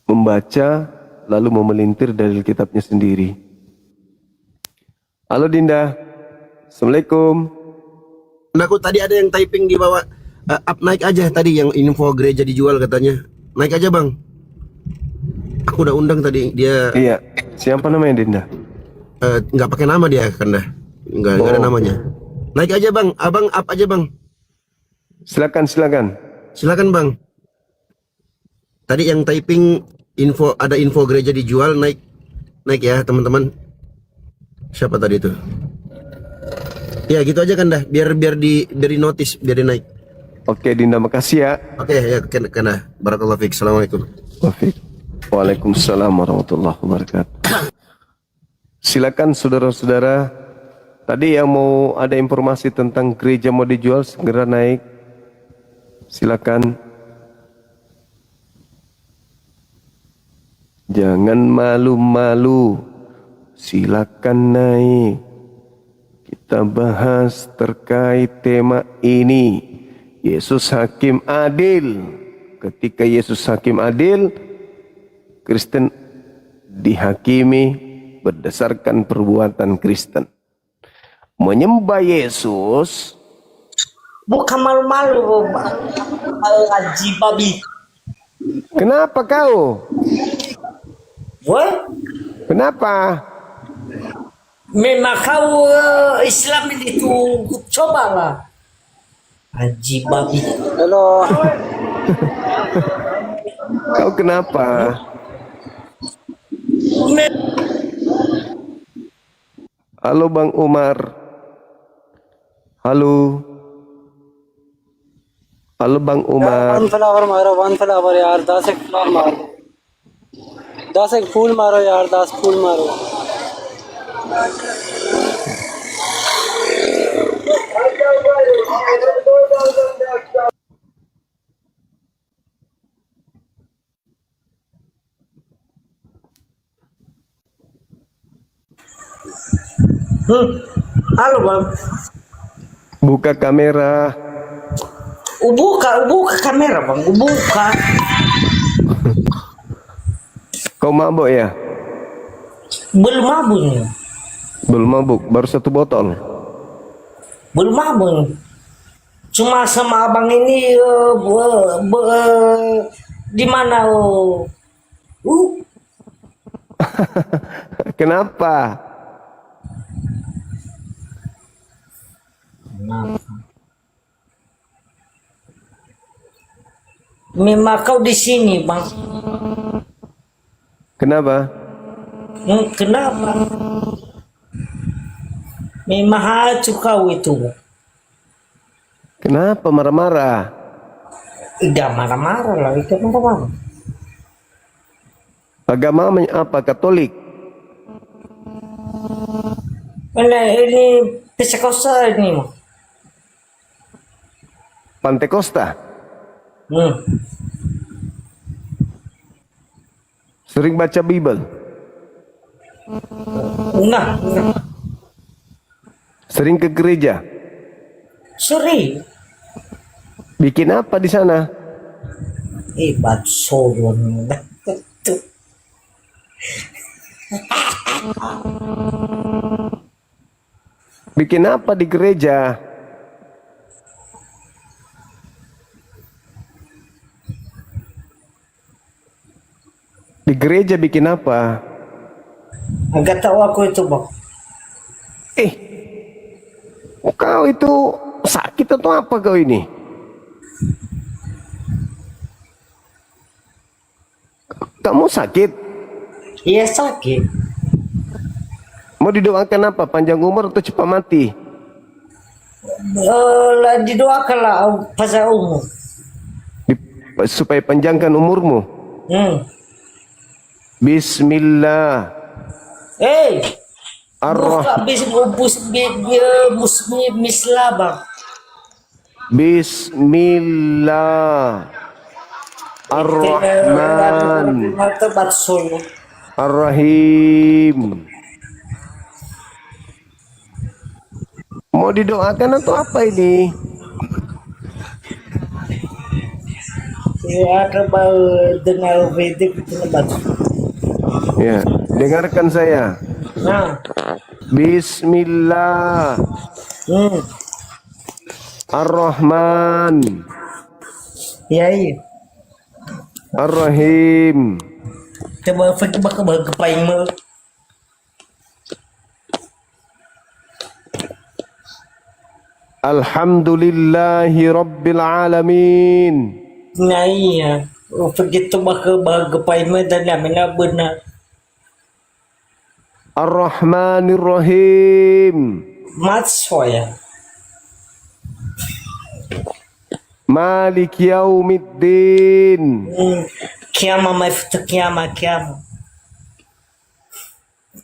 membaca lalu memelintir dari kitabnya sendiri. Halo Dinda. Assalamualaikum. Aku tadi ada yang typing di bawah, up naik aja tadi yang info gereja dijual katanya. Naik aja Bang. Aku udah undang tadi dia. Iya. Siapa namanya Dinda? Nggak pakai nama dia kan dah. Nggak ada namanya. Naik aja Bang. Abang up aja Bang. Silakan Bang. Tadi yang typing ada info gereja dijual, naik ya teman-teman. Siapa tadi itu? Ya gitu aja kan dah. Biar di notice, biar di naik. Oke Dinda, makasih ya. Oke ya kan dah. Barakallahu fiik. Assalamualaikum. Waalaikumsalam warahmatullahi wabarakatuh. Silakan saudara-saudara. Tadi yang mau ada informasi tentang gereja mau dijual segera naik. Silakan. Jangan malu-malu. Silakan naik. Kita bahas terkait tema ini. Yesus Hakim Adil. Ketika Yesus Hakim Adil, Kristen dihakimi berdasarkan perbuatan Kristen. Menyembah Yesus Bukan malu-malu, Haji Babi. Kenapa kau? What? Kenapa? Memang kau Islam itu cobalah. Haji Babi. Halo. Kau kenapa? Halo Bang Umar. Halo. Halo Bang Umar. One flower मारो, one flower यार, 10 एक फ्लावर मारो, 10 एक फूल मारो यार, 10 फूल मारो. Halo Bang. Buka kamera. Buka kamera Bang, buka. Kau mabuk ya? Belum mabuk. Belum mabuk, baru 1 botol. Belum mabuk. Cuma sama abang ini di mana? Kenapa? Memang kau di sini, Bang. Kenapa? Kenapa? Memang hacu kau itu. Kenapa marah-marah? Tidak marah-marah lah, itu marah-marah. Agama apa? Katolik? Ini Pentakosta ini, Bang. Pantekosta? Sering baca Bible? Enggak. Sering ke gereja? Sering. Bikin apa di sana? Bakso. Bikin apa di gereja? Di gereja bikin apa? Enggak tahu aku itu, Bang. Kau itu sakit atau apa kau ini? Kamu sakit? Iya sakit. Mau didoakan apa? Panjang umur atau cepat mati? Didoakanlah pasal umur. Supaya panjangkan umurmu. Bismillah. Bismillah, Bang. Bismillah. Ar-Rahman. Ar-Rahim. Mau didoakan atau apa ini? Ya, kalau dengar Vedic itu bagus. Ya, dengarkan saya. Nah. Bismillah. Ar-Rahman. Ya, iya. Ar-Rahim. Coba kepain mo. Alhamdulillahi Rabbil Alamin. Nah iya, begitu kepain mo dan namin na benar. Ar-Rahmanir Rahim. Matsoya. Malik Yaumiddin. Kiama mafita kiama.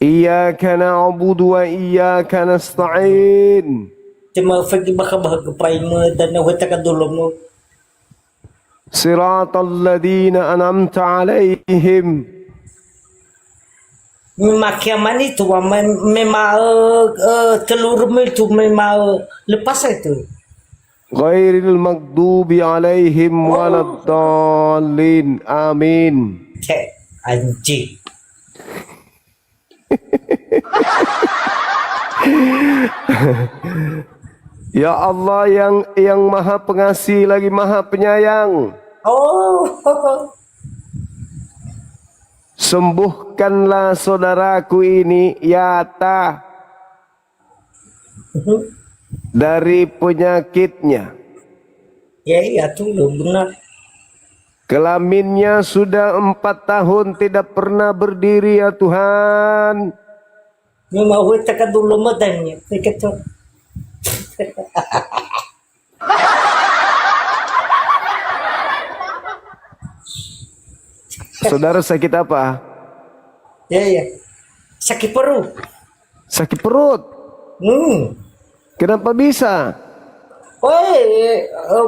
Iyyaka na'budu wa iyyaka nasta'in. Cuma pergi kepain mo dan nawata ka dulu mo. Siratal ladzina an'amta 'alaihim. Kiaman itu memang telur itu memang lepas itu. Ghairil maghdubi 'alaihim waladdallin. Amin. Anjing. Ya Allah yang Maha Pengasih lagi Maha Penyayang. Sembuhkanlah saudaraku ini, Yata, dari penyakitnya. Ya iya tuh benar. Kelaminnya sudah 4 tahun tidak pernah berdiri ya Tuhan. Memang kita kan dulu matanya. Kita Saudara sakit apa? Ya. Sakit perut. Sakit perut? Kenapa bisa?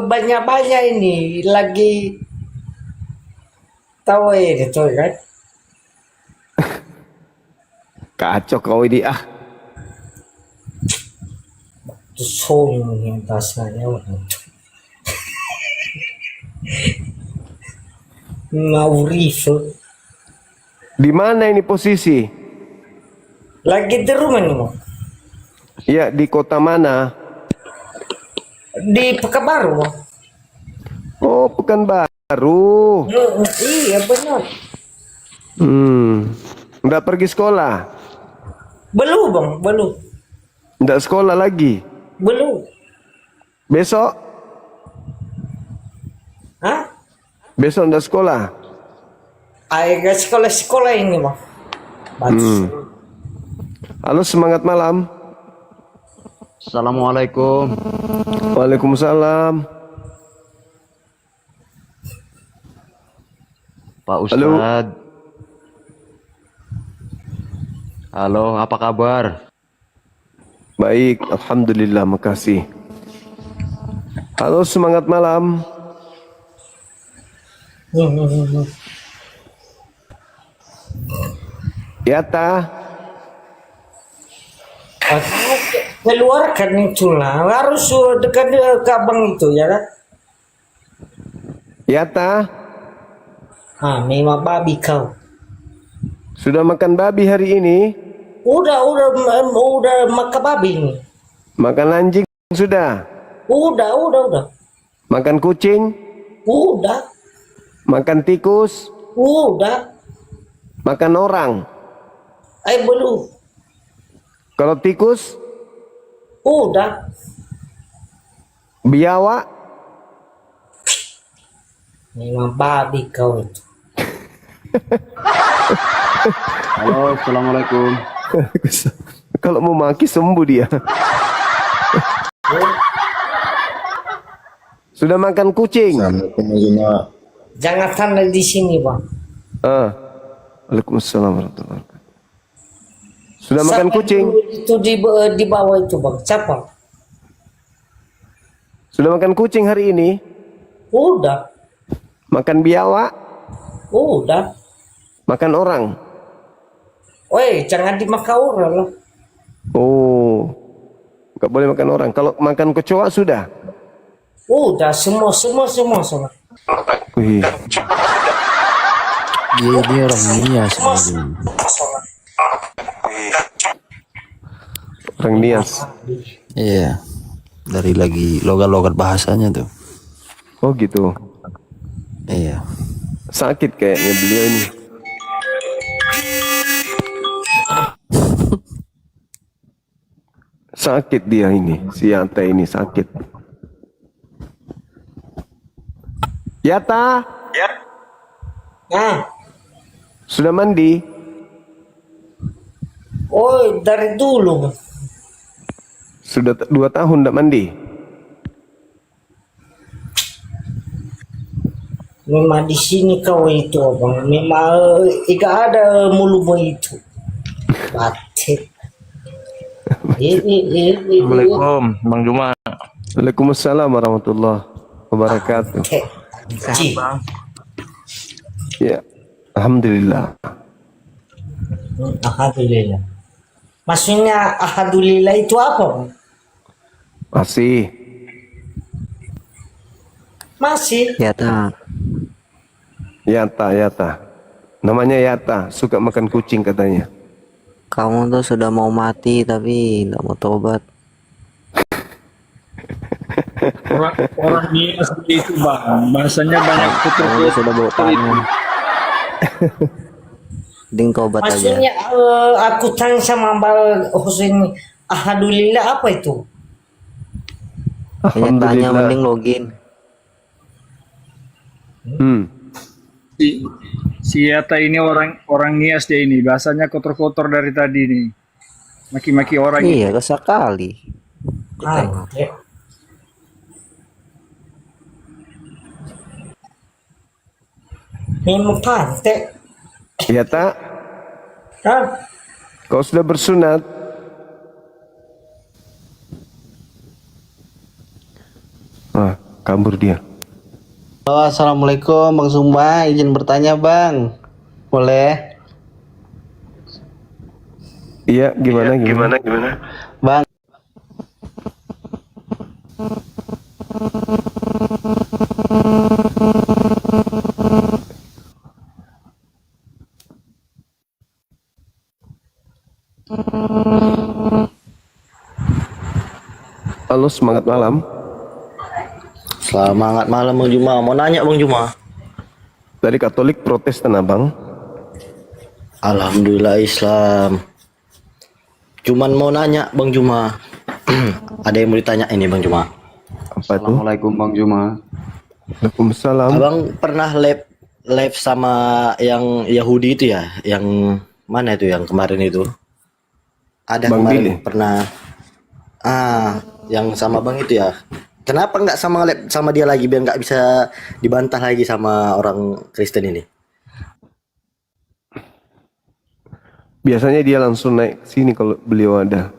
Banyak-banyak ini lagi tahu itu kan? Kacau kau ini ah. Song yang dasarnya Maurif. Di mana ini posisi? Lagi di rumah nih, Bang. Ya, di kota mana? Di Pekanbaru, Bang. Oh, Pekanbaru. Iya benar. Nggak pergi sekolah? Belum, Bang, belum. Nggak sekolah lagi? Belum. Besok? Hah? Besok nggak sekolah? Ayo sekolah ini, Bang. Halo, semangat malam. Assalamualaikum. Waalaikumsalam. Pak Ustadz. Halo, apa kabar? Baik, alhamdulillah, makasih. Halo, semangat malam. Ya, ta. Keluarkan itu lah, harus dekat ke abang itu ya kan? Ya, ta. Memang babi kau. Sudah makan babi hari ini? Udah makan babi ini. Makan anjing sudah? Udah. Makan kucing? Udah. Makan tikus? Udah. Makan orang? Belum. Kalau tikus? Udah. Biawak? Memang babi kau itu. Halo, assalamualaikum. Kalau mau maki sembuh dia. Sudah makan kucing? Jangan tanda di sini, Bang. Waalaikumsalam warahmatullahi wabarakatuh. Sudah makan kucing? Itu di bawah itu, Bang. Siapa? Sudah makan kucing hari ini? Udah. Makan biawak? Udah. Makan orang? Woi, jangan dimakan orang loh. Oh, nggak boleh makan orang. Kalau makan kecoa sudah? Udah, semua. Wih. Dia orang Nias. Orang Nias. Iya. Dari lagi logat-logat bahasanya tuh. Oh gitu. Iya. Sakit kayaknya beliau ini. Sakit dia ini, si Yata ini sakit. Yata? Sudah mandi? Oh, dari dulu. Sudah 2 tahun tidak mandi? Memang di sini kau itu, Bang. Memang tidak ada mulumu itu. Batik. Assalamualaikum, Bang Juma. Waalaikumsalam warahmatullahi wabarakatuh. Ya, alhamdulillah. Alhamdulillah. Maksudnya alhamdulillah itu apa? Masih. Yata. Yata. Namanya Yata, suka makan kucing katanya. Kamu tuh sudah mau mati tapi nggak mau tobat. Orang dia seperti itu, Bang. Bahasanya banyak Kamu sudah bawa tangan. Ding tobat aja. Maksudnya aku tanya sama Mbak Hussein, alhamdulillah apa itu? Tanya mending login. Si Yata ini orang Nias dia ini. Bahasanya kotor-kotor dari tadi nih. Maki-maki orang. Iya, kesal kali. Memang pantai. Yata? Kau sudah bersunat? Kabur dia. Halo, assalamualaikum Bang Sumba, izin bertanya Bang, boleh? Iya, gimana? Bang. Halo, semangat malam. Selamat malam Bang Juma. Mau nanya Bang Juma. Dari Katolik Protestan abang? Alhamdulillah Islam. Cuman mau nanya Bang Juma. Ada yang mau ditanya ini Bang Juma. Apa itu? Assalamualaikum Bang Juma. Waalaikumsalam. Abang pernah live sama yang Yahudi itu ya? Yang mana itu yang kemarin itu? Ada Bang kemarin Billy. pernah. Yang sama Bang itu ya. Kenapa nggak sama dia lagi biar nggak bisa dibantah lagi sama orang Kristen ini? Biasanya dia langsung naik sini kalau beliau ada.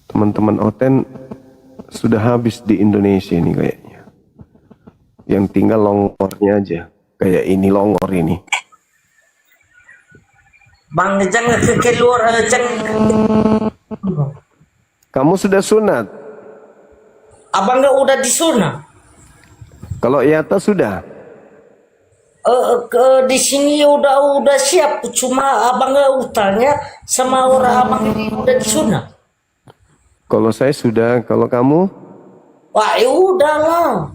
Teman-teman Oten sudah habis di Indonesia ini kayaknya. Yang tinggal longornya aja. Kayak ini longor ini. Bang, jangan keluar, jangan. Kamu sudah sunat? Abang nggak udah disunat? Kalau Yata sudah? Di sini udah siap, cuma abang nggak utanya sama orang abang ini udah disunat. Kalau saya sudah, kalau kamu? Wah, ya udahlah.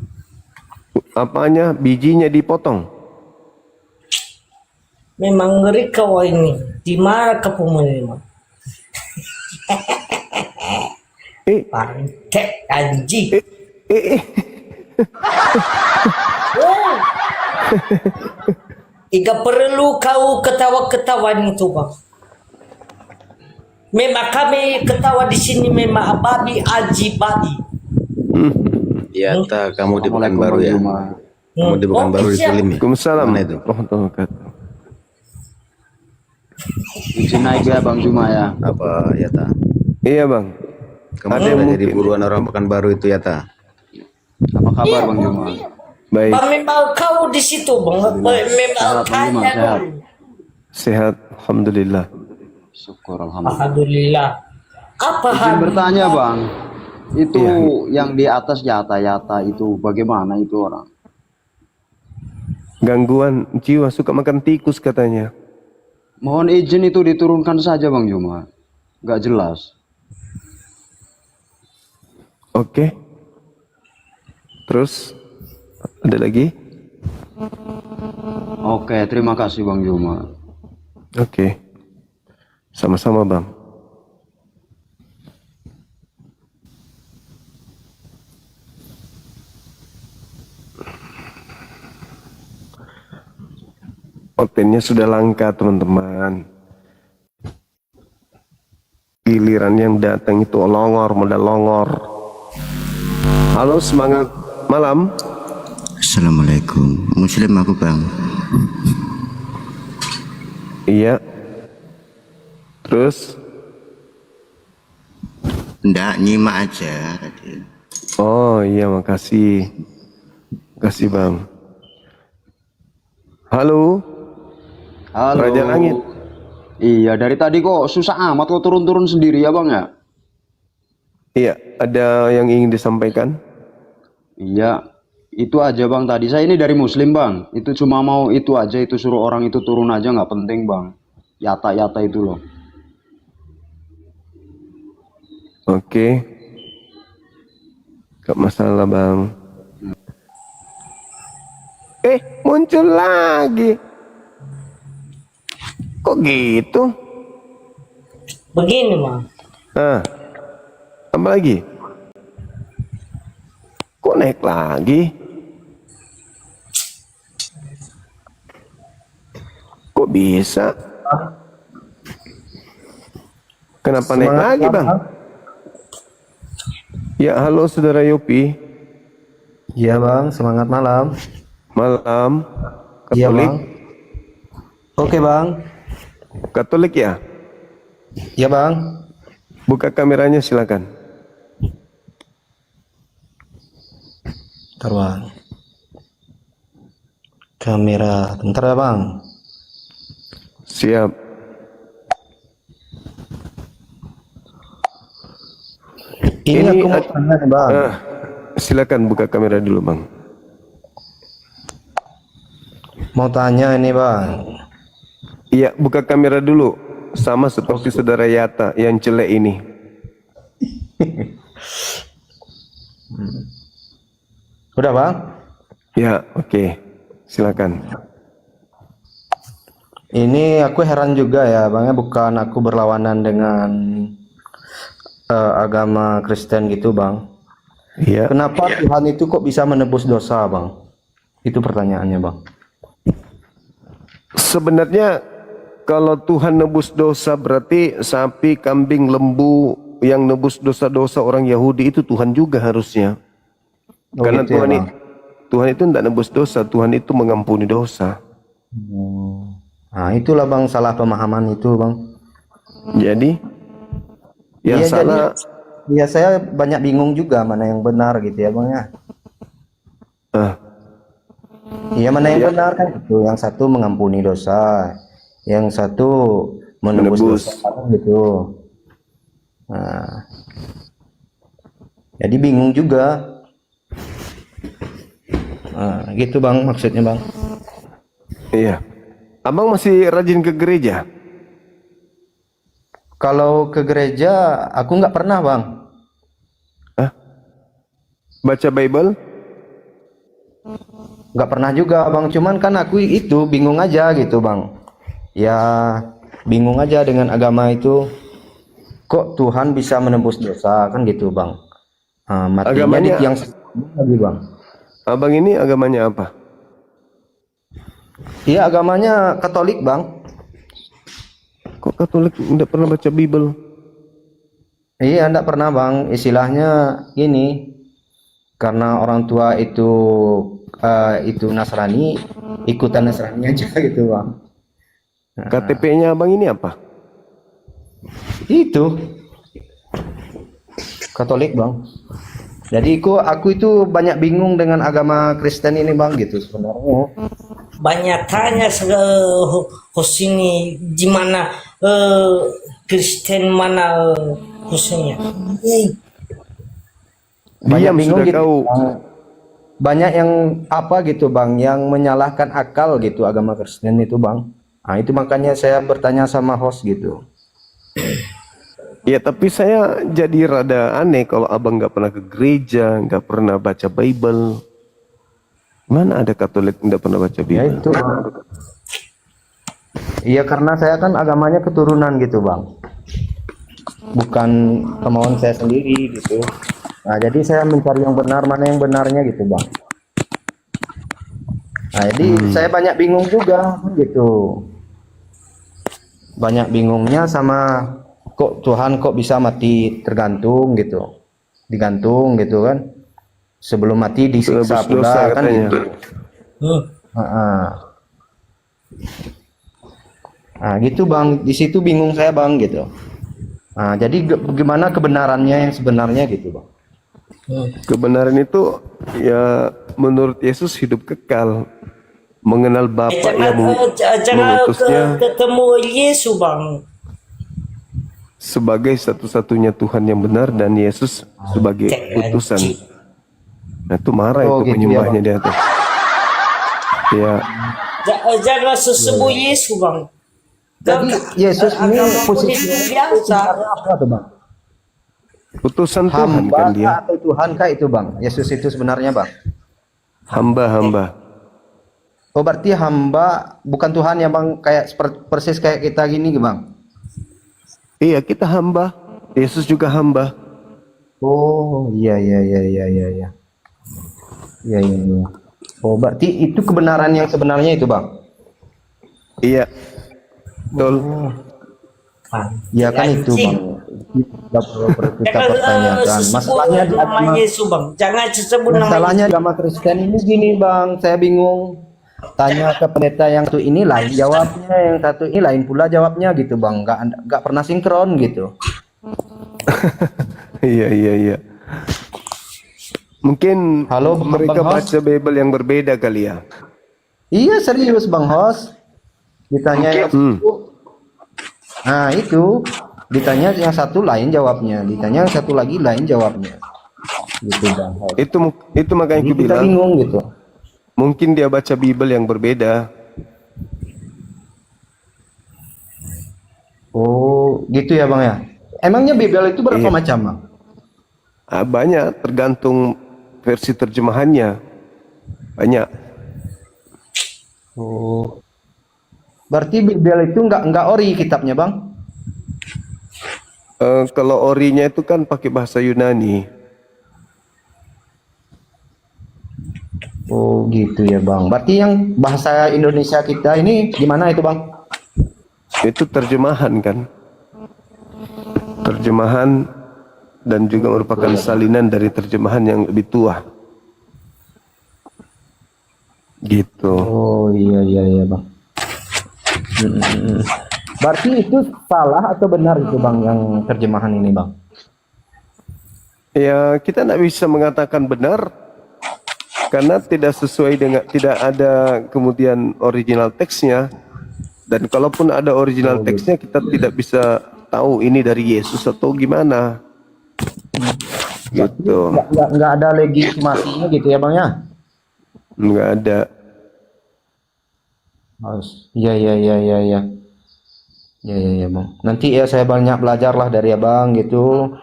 Apanya? Bijinya dipotong? Memang ngeri kau ini. Di mana kamu ini? Pantek anjing. Oh. Iga perlu kau ketawa-ketawaan itu bang. Memang kami ketawa di sini memang babi aji babi. Ya, kamu di Pekanbaru ya? Kamu di Pekanbaru di Sulim ya? Waalaikumsalam. Mana itu? Izin naik ya Bang Juma ya. Apa Yata? Iya bang. Kamu Ada ada yang jadi mungkin. buruan orang Pekanbaru itu Yata? Apa kabar Iya, Bang Juma? Baik. Bang memang kau di situ bang. Memang tanya dulu. Sehat. Alhamdulillah. Syukur alhamdulillah. Alhamdulillah. Apa Izin hal? bertanya Bang. Itu Iya. yang di atas Yata-Yata itu bagaimana itu orang? Gangguan jiwa, suka makan tikus katanya. Mohon izin itu diturunkan saja Bang Juma. Nggak jelas. Oke. Terus ada lagi? Oke, terima kasih Bang Juma. Oke. Sama-sama bang. Otennya sudah langka teman-teman. Giliran yang datang itu longor, modal longor. Halo, semangat malam. Assalamualaikum. Muslim aku Bang. Iya. Terus? Nggak, nyimak aja tadi. Oh iya, makasih. Makasih bang. Halo. Halo. Raja Langit. Iya, dari tadi kok susah amat kok turun-turun sendiri ya Bang ya? Iya, ada yang ingin disampaikan? Iya, itu aja Bang tadi. Saya ini dari Muslim Bang. Itu cuma mau itu aja, itu suruh orang itu turun aja nggak penting Bang. Yata-yata itu loh. Oke. Gak masalah bang. Muncul lagi. Kok gitu? Begini bang. Apa lagi? Kok naik lagi? Kok bisa? Kenapa naik lagi bang? Ya halo saudara Yopi. Iya bang, semangat malam. Malam. Iya Katolik. bang. Oke bang. Katolik ya? Iya bang. Buka kameranya silakan. Bentar bang. Kamera, bentar ya bang. Siap. Ini aku mau tanya nih, bang. Silakan buka kamera dulu bang. Mau tanya ini bang. Iya, buka kamera dulu. Sama seperti saudara Yata yang jelek ini. Udah bang? Ya, oke. Silakan. Ini aku heran juga ya bang ya, bukan aku berlawanan dengan agama Kristen gitu bang. Iya. Kenapa Tuhan itu kok bisa menebus dosa bang? Itu pertanyaannya bang. Sebenarnya kalau Tuhan nebus dosa berarti sapi, kambing, lembu yang nebus dosa-dosa orang Yahudi itu Tuhan juga harusnya. Oh, Karena gitu ya, Bang? Tuhan itu tidak nebus dosa, Tuhan itu mengampuni dosa. Nah itulah bang salah pemahaman itu bang. Jadi yang Iya, salah ya saya banyak bingung juga mana yang benar gitu ya bang ya. Iya mana yang benar kan itu, yang satu mengampuni dosa, yang satu menebus dosa gitu. Nah, jadi bingung juga. Nah, gitu bang maksudnya bang. Iya. Abang masih rajin ke gereja? Kalau ke gereja aku nggak pernah bang. Baca Bible? Nggak pernah juga bang, cuman kan aku itu bingung aja gitu bang. Ya bingung aja dengan agama itu. Kok Tuhan bisa menebus dosa kan gitu bang. Matinya Agamanya di tiang lagi bang. Abang ini agamanya apa? Iya agamanya Katolik bang. Kok Katolik tidak pernah baca Bible? Iya enggak pernah bang, istilahnya gini, karena orang tua itu Nasrani, ikutan Nasrani aja gitu bang. KTP-nya abang ini apa? Itu Katolik bang. Jadi aku itu banyak bingung dengan agama Kristen ini bang gitu sebenarnya. Banyak tanya host ini di mana Kristen mana hostnya. Banyak bingung gitu. Banyak yang apa gitu bang, yang menyalahkan akal gitu agama Kristen itu bang. Nah itu makanya saya bertanya sama host gitu. Ya tapi saya jadi rada aneh kalau abang nggak pernah ke gereja, nggak pernah baca Bible. Mana ada Katolik nggak pernah baca Bible? Ya itu. Iya karena saya kan agamanya keturunan gitu bang, bukan kemauan saya sendiri gitu. Nah jadi saya mencari yang benar, mana yang benarnya gitu bang. Nah jadi saya banyak bingung juga gitu. Banyak bingungnya sama kok Tuhan kok bisa mati tergantung gitu, digantung gitu kan, sebelum mati disiksa pula kan gitu. Nah gitu bang, di situ bingung saya bang gitu. Nah jadi gimana kebenarannya yang sebenarnya gitu bang. Kebenaran itu ya menurut Yesus hidup kekal, mengenal Bapa yang mengutusnya ketemu Yesus bang. Sebagai satu-satunya Tuhan yang benar dan Yesus sebagai utusan. Nah itu marah itu gitu penyembahnya ya, dia tuh. Ya. Jangan sesebut Yesus bang. Jadi Yesus ini posisinya biasa. apa tuh bang? Utusan Tuhan Hamba kan dia. atau Tuhan kah itu bang? Yesus itu sebenarnya bang? Hamba. Oh berarti hamba bukan Tuhan ya bang, kayak persis kayak kita gini bang? Iya kita hamba, Yesus juga hamba. Oh iya. Oh berarti itu kebenaran yang sebenarnya itu bang? Iya, betul. Ya kan itu bang. Kita pertanyakan. Masalahnya di agama Yesus bang. Jangan sebut nama masalahnya di agama Kristen ini gini bang, saya bingung. Tanya ke pendeta yang satu ini lain jawabnya, yang satu ini lain pula jawabnya gitu bang, nggak pernah sinkron gitu. Iya. Mungkin mereka Bang baca Bible yang berbeda kali ya. Iya serius bang host. Ditanya nah itu ditanya yang satu lain jawabnya, ditanya yang satu lagi lain jawabnya. Gitu bang host. Itu makanya aku kita bilang. Bingung gitu. Mungkin dia baca Bible yang berbeda. Oh, gitu ya bang ya. Emangnya Bible itu berapa macam bang? Banyak, tergantung versi terjemahannya. Banyak. Oh. Berarti Bible itu nggak ori kitabnya, Bang? Kalau orinya itu kan pakai bahasa Yunani. Oh gitu ya, Bang. Berarti yang bahasa Indonesia kita ini gimana itu, Bang? Itu terjemahan kan. Terjemahan dan juga merupakan salinan dari terjemahan yang lebih tua. Gitu. Oh iya Bang. Berarti itu salah atau benar itu, Bang, yang terjemahan ini, Bang? Ya, kita tidak bisa mengatakan benar karena tidak sesuai dengan, tidak ada kemudian original teksnya. Dan kalaupun ada original teksnya, kita tidak bisa tahu ini dari Yesus atau gimana. Gitu. Nggak ada legitimasinya gitu ya, Bang ya? Nggak ada. Iya, Bang. Nanti ya saya banyak belajar lah dari Abang gitu.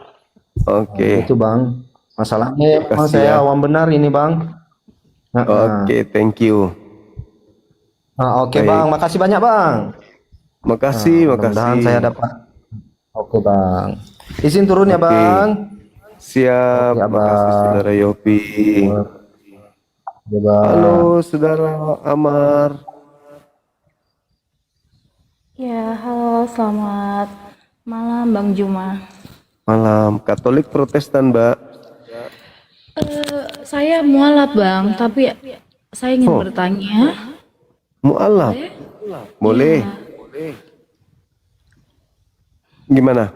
Oke. Itu, Bang. Masalahnya Bang, saya awam benar ini, Bang. Oke, thank you. Oke, Bang. Makasih banyak, Bang. Makasih. Mudah-mudahan saya dapat. Oke, Bang. Izin turun ya, Bang. Siap. Oke, Makasih, Saudara Yopi. Ya, Bang. Halo, Saudara Amar. Ya, halo, selamat malam Bang Juma. Malam. Katolik Protestan, Mbak? Saya mualaf Bang, tapi saya ingin bertanya. Mualaf? Boleh. Gimana?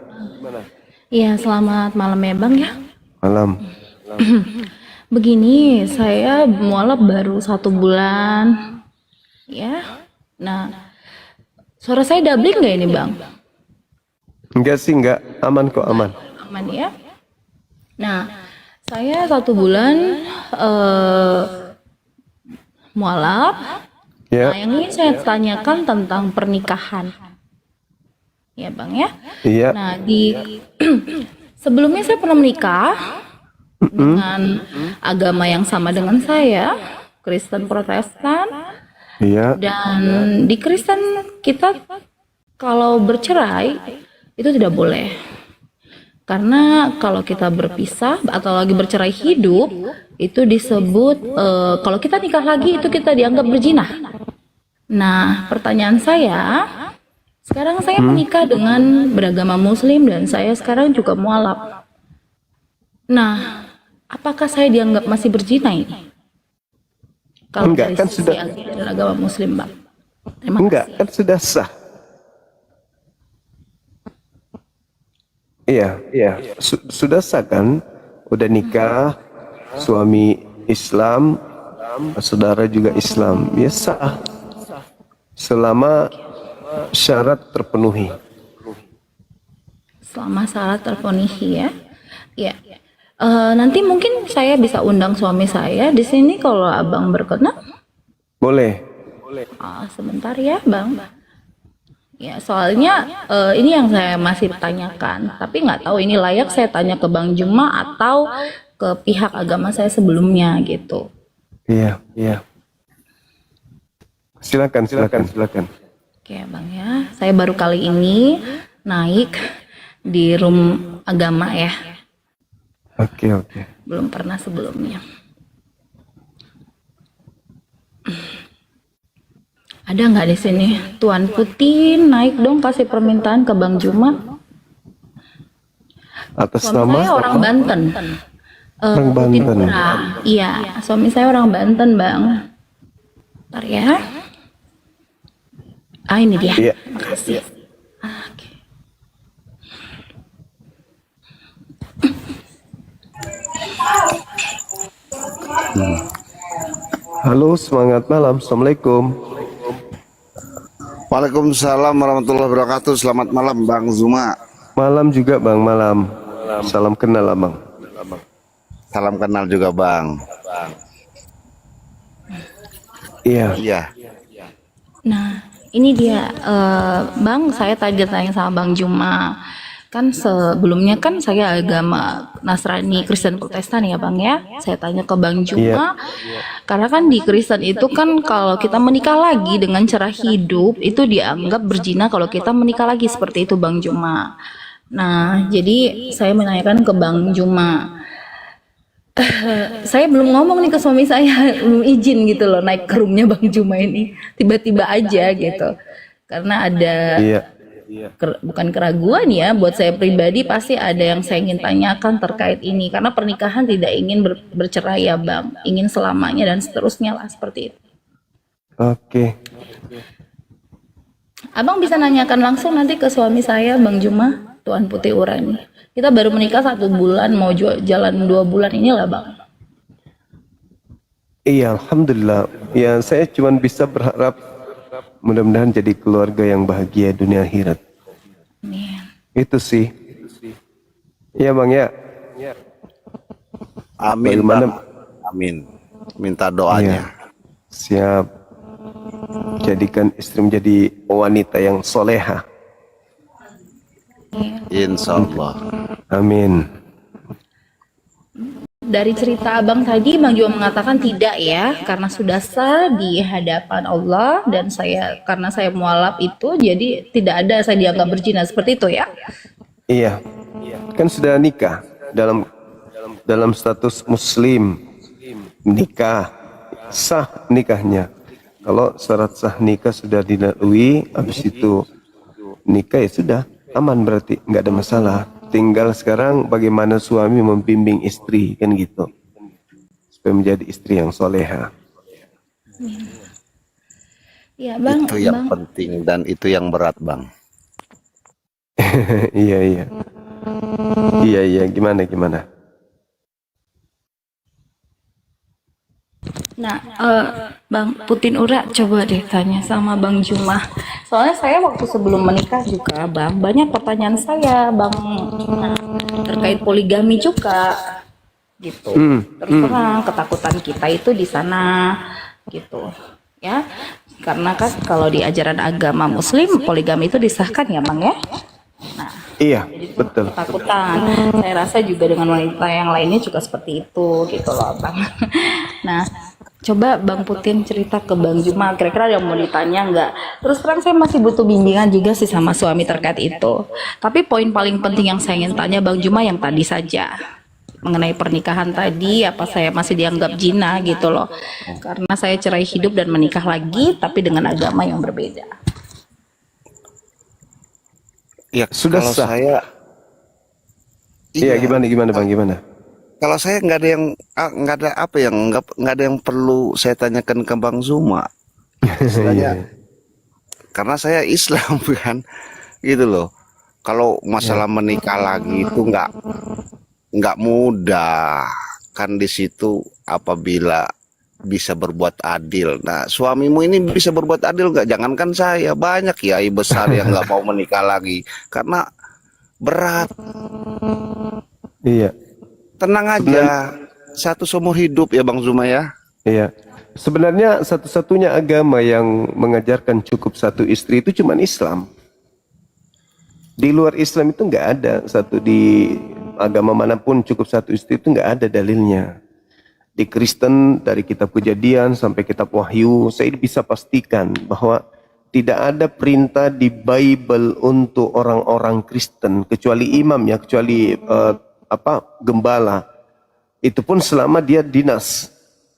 Iya, selamat malam ya Bang ya. Malam. Begini, saya mualaf baru 1 bulan. Ya, nah, suara saya doubling nggak ini Bang? Enggak sih, enggak. Aman kok, aman. Aman ya. Nah, saya 1 bulan mualaf. Ya. Nah, yang ingin saya tanyakan tentang pernikahan. Ya Bang ya. Iya. Nah, sebelumnya saya pernah menikah dengan agama yang sama dengan saya, Kristen Protestan. Iya. Dan di Kristen kita kalau bercerai itu tidak boleh. Karena kalau kita berpisah atau lagi bercerai hidup itu disebut kalau kita nikah lagi itu kita dianggap berzina. Nah, pertanyaan saya, sekarang saya menikah dengan beragama Muslim dan saya sekarang juga mualaf. Nah, apakah saya dianggap masih berzina ini? Kalau Enggak, dari kan sisi sudah. agama Muslim, Bang. Enggak, kan sudah sah. Iya. Sudah sah kan? Udah nikah, suami Islam, saudara juga Islam. Ya sah. Selama syarat terpenuhi. Selama syarat terpenuhi ya. Ya. Nanti mungkin saya bisa undang suami saya di sini kalau Abang berkenan. Boleh. Sebentar ya, Bang. Ya, soalnya ini yang saya masih tanyakan, tapi nggak tahu ini layak saya tanya ke Bang Juma atau ke pihak agama saya sebelumnya gitu. Iya. Silakan. Oke, Bang ya. Saya baru kali ini naik di room agama ya. Oke. Belum pernah sebelumnya. Ada nggak di sini? Tuan Putin, naik dong kasih permintaan ke Bang Juma. Atas Suami nama saya orang Banten. Orang Putin Banten. Pura. Iya, suami saya orang Banten, Bang. Bentar ya. Ini dia. Iya. Makasih. Oke. Halo, semangat malam. Assalamualaikum. Waalaikumsalam warahmatullahi wabarakatuh. Selamat malam Bang Zuma. Malam juga Bang, malam. Salam kenal Abang. Salam kenal juga Bang. Iya. Nah, ini dia, Bang. Saya tadi tanya sama Bang Juma. Kan sebelumnya kan saya agama Nasrani, Kristen, Protestan ya Bang ya. Saya tanya ke Bang Juma, karena kan di Kristen itu kan kalau kita menikah lagi dengan cara hidup itu dianggap berzina kalau kita menikah lagi, seperti itu Bang Juma. Nah, jadi saya menanyakan ke Bang Juma. Saya belum ngomong nih ke suami saya, belum izin gitu loh naik ke roomnya Bang Juma ini. Tiba-tiba aja gitu. Karena ada bukan keraguan ya, buat saya pribadi pasti ada yang saya ingin tanyakan terkait ini, karena pernikahan tidak ingin bercerai ya Bang, ingin selamanya dan seterusnya lah, seperti itu. Oke. Abang bisa nanyakan langsung nanti ke suami saya Bang Juma, Tuan Putih Urani. Kita baru menikah 1 bulan, mau jalan 2 bulan inilah Bang. Iya, alhamdulillah. Ya, saya cuma bisa berharap mudah-mudahan jadi keluarga yang bahagia dunia akhirat. Itu sih. Ya Bang ya. Amin. Bang. Amin. Minta doanya. Siap. Jadikan istri menjadi wanita yang soleha. Insya Allah. Amin. Dari cerita Abang tadi, Bang juga mengatakan tidak ya, karena sudah sah di hadapan Allah dan karena saya mualaf itu, jadi tidak ada saya dianggap berzina, seperti itu ya? Iya, kan sudah nikah dalam status Muslim, nikah sah nikahnya. Kalau syarat sah nikah sudah dilalui, habis itu nikah ya sudah aman, berarti nggak ada masalah. Tinggal sekarang bagaimana suami membimbing istri, kan gitu, supaya menjadi istri yang soleha. Ya, Bang, itu yang penting dan itu yang berat Bang. Iya. Gimana? Nah, Bang Putin Ura, coba deh tanya sama Bang Juma. Soalnya saya waktu sebelum menikah juga, Bang, banyak pertanyaan saya, Bang, terkait poligami juga, gitu. Terus terang ketakutan kita itu di sana, gitu, ya. Karena kan kalau di ajaran agama Muslim poligami itu disahkan ya, Bang ya. Nah, iya, betul. Ketakutan. Saya rasa juga dengan wanita yang lainnya juga seperti itu, gitu loh, Bang. Nah, coba Bang Putin cerita ke Bang Juma, kira-kira ada yang mau ditanya nggak? Terus terang saya masih butuh bimbingan juga sih sama suami terkait itu. Tapi poin paling penting yang saya ingin tanya Bang Juma yang tadi saja, mengenai pernikahan tadi, apa saya masih dianggap zina gitu loh. Karena saya cerai hidup dan menikah lagi, tapi dengan agama yang berbeda. Ya, sudah kalau sah. Iya, gimana Bang, gimana? Kalau saya nggak ada yang perlu saya tanyakan ke Bang Zuma. Karena saya Islam kan, gitu loh. Kalau masalah menikah lagi itu nggak mudah kan, di situ apabila bisa berbuat adil. Nah, suamimu ini bisa berbuat adil nggak? Jangankan saya, banyak kiai besar yang nggak mau menikah lagi karena berat. Iya. Tenang aja, satu seumur hidup ya Bang Zuma ya. Iya. Sebenarnya satu-satunya agama yang mengajarkan cukup satu istri itu cuma Islam. Di luar Islam itu nggak ada satu, di agama manapun cukup satu istri itu nggak ada dalilnya. Di Kristen dari kitab Kejadian sampai kitab Wahyu, saya bisa pastikan bahwa tidak ada perintah di Bible untuk orang-orang Kristen kecuali imam ya, kecuali gembala. Itu pun selama dia dinas,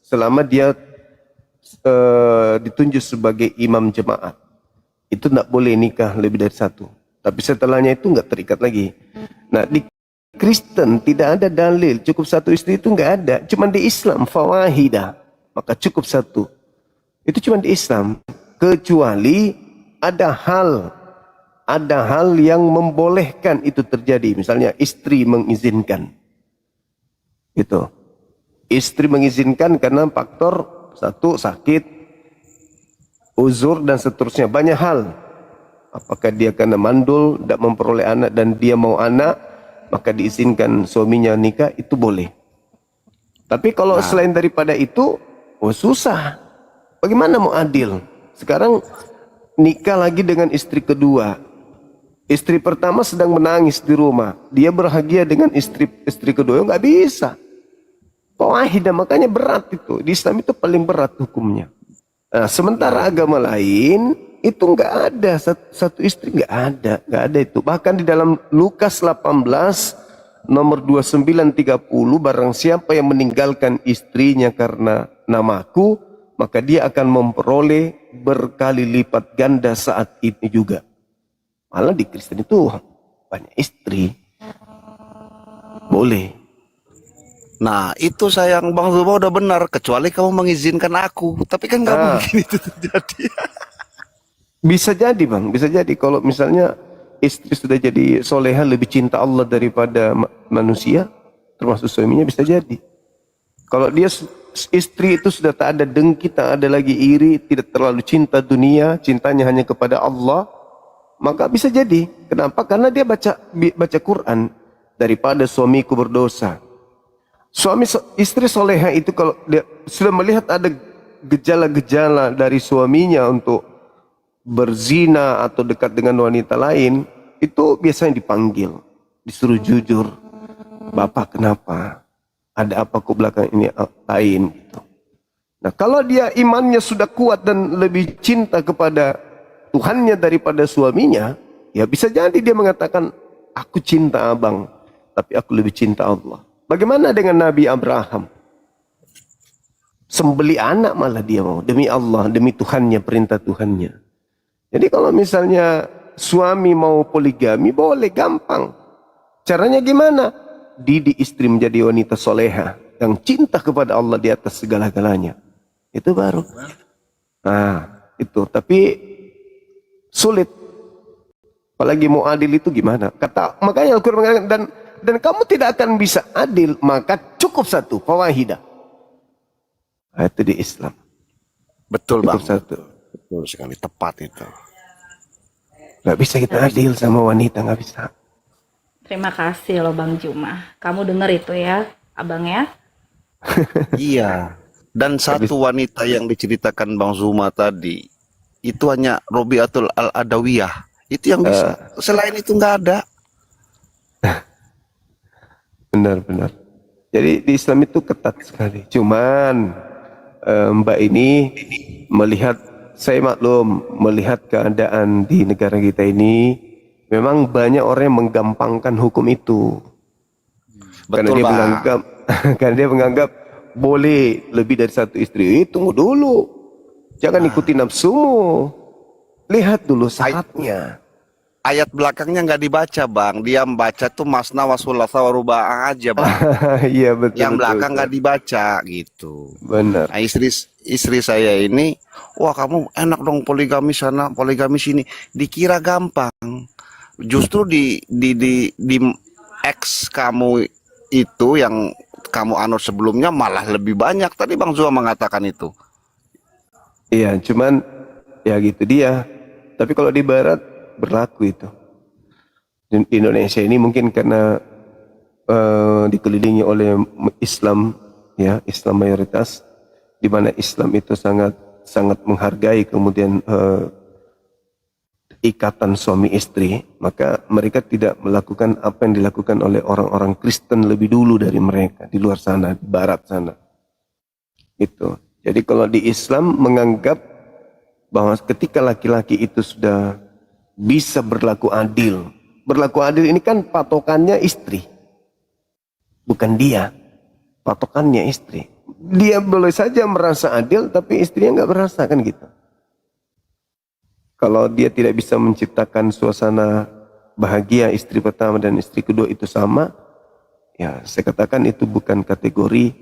selama dia ditunjuk sebagai imam jemaat, itu tidak boleh nikah lebih dari satu. Tapi setelahnya itu nggak terikat lagi. Nah, di Kristen tidak ada dalil cukup satu istri, itu nggak ada. Cuma di Islam fawahidah, maka cukup satu. Itu cuma di Islam. Kecuali ada hal yang membolehkan itu terjadi. Misalnya istri mengizinkan. Itu. Istri mengizinkan karena faktor satu, sakit, uzur dan seterusnya, banyak hal. Apakah dia karena mandul, tidak memperoleh anak dan dia mau anak, maka diizinkan suaminya nikah, itu boleh. Tapi kalau selain daripada itu, susah. Bagaimana mau adil? Sekarang nikah lagi dengan istri kedua, Istri pertama sedang menangis di rumah, dia bahagia dengan istri kedua, nggak bisa. Fawahidah, makanya berat itu. Di Islam itu paling berat hukumnya. Nah, sementara agama lain itu nggak ada satu istri, nggak ada itu. Bahkan di dalam Lukas 18 nomor 29-30, barang siapa yang meninggalkan istrinya karena namaku, maka dia akan memperoleh berkali lipat ganda saat ini juga. Malah di Kristen itu banyak istri. Boleh. Nah, itu sayang Bang Zuma udah benar, kecuali kamu mengizinkan aku. Tapi kan nggak mungkin itu terjadi. Bisa jadi Bang, bisa jadi kalau misalnya istri sudah jadi soleha, lebih cinta Allah daripada manusia, termasuk suaminya, bisa jadi. Kalau dia istri itu sudah tak ada dengki, tak ada lagi iri, tidak terlalu cinta dunia, cintanya hanya kepada Allah, maka bisa jadi. Kenapa? Karena dia baca Quran, daripada suamiku berdosa. Istri soleha itu kalau dia sudah melihat ada gejala-gejala dari suaminya untuk berzina atau dekat dengan wanita lain, itu biasanya dipanggil, disuruh jujur. Bapak kenapa? Ada apa kok belakang ini lain? Gitu. Nah, kalau dia imannya sudah kuat dan lebih cinta kepada Tuhannya daripada suaminya, ya bisa jadi dia mengatakan, aku cinta abang, tapi aku lebih cinta Allah. Bagaimana dengan Nabi Abraham? Sembeli anak malah dia mau, demi Allah, demi Tuhannya, perintah Tuhannya. Jadi kalau misalnya suami mau poligami, boleh, gampang. Caranya gimana? Didik istri menjadi wanita soleha yang cinta kepada Allah di atas segala-galanya. Itu baru. Nah, itu. Tapi sulit. Apalagi mau adil itu gimana? Makanya Al-Quran mengatakan, dan kamu tidak akan bisa adil, maka cukup satu, fawahidah. Nah, itu di Islam. Betul cukup Bang. Satu. Betul sekali, tepat itu. Gak bisa kita adil sama wanita, gak bisa. Terima kasih loh Bang Juma. Kamu denger itu ya, Abang ya? Iya. Dan satu wanita yang diceritakan Bang Zuma tadi, itu hanya Robiatul Al-Adawiyah. Itu yang bisa. Selain itu nggak ada. Benar-benar. Jadi di Islam itu ketat sekali. Cuman Mbak ini melihat, saya maklum, melihat keadaan di negara kita ini, memang banyak orang yang menggampangkan hukum itu. Karena Betul, dia Bang. menganggap, karena dia menganggap boleh lebih dari satu istri. Tunggu dulu, jangan ikuti nafsumu. Lihat dulu syaratnya. Ayat belakangnya nggak dibaca Bang. Dia membaca tuh masna wasulasa warubah aja Bang. Iya betul. Yang belakang betul. nggak dibaca gitu. Benar. Nah, istri saya ini, wah kamu enak dong poligami sana, poligami sini. Dikira gampang. Justru di ex kamu itu yang kamu anut sebelumnya malah lebih banyak. Tadi Bang Zuma mengatakan itu. Iya, cuman ya gitu dia. Tapi kalau di Barat berlaku itu. Di Indonesia ini mungkin karena dikelilingi oleh Islam, ya Islam mayoritas, di mana Islam itu sangat menghargai kemudian ikatan suami istri, maka mereka tidak melakukan apa yang dilakukan oleh orang-orang Kristen lebih dulu dari mereka di luar sana, di Barat sana. Itu. Jadi kalau di Islam menganggap bahwa ketika laki-laki itu sudah bisa berlaku adil. Berlaku adil ini kan patokannya istri. Bukan dia. Patokannya istri. Dia boleh saja merasa adil, tapi istrinya nggak merasa, kan gitu. Kalau dia tidak bisa menciptakan suasana bahagia istri pertama dan istri kedua itu sama, ya saya katakan itu bukan kategori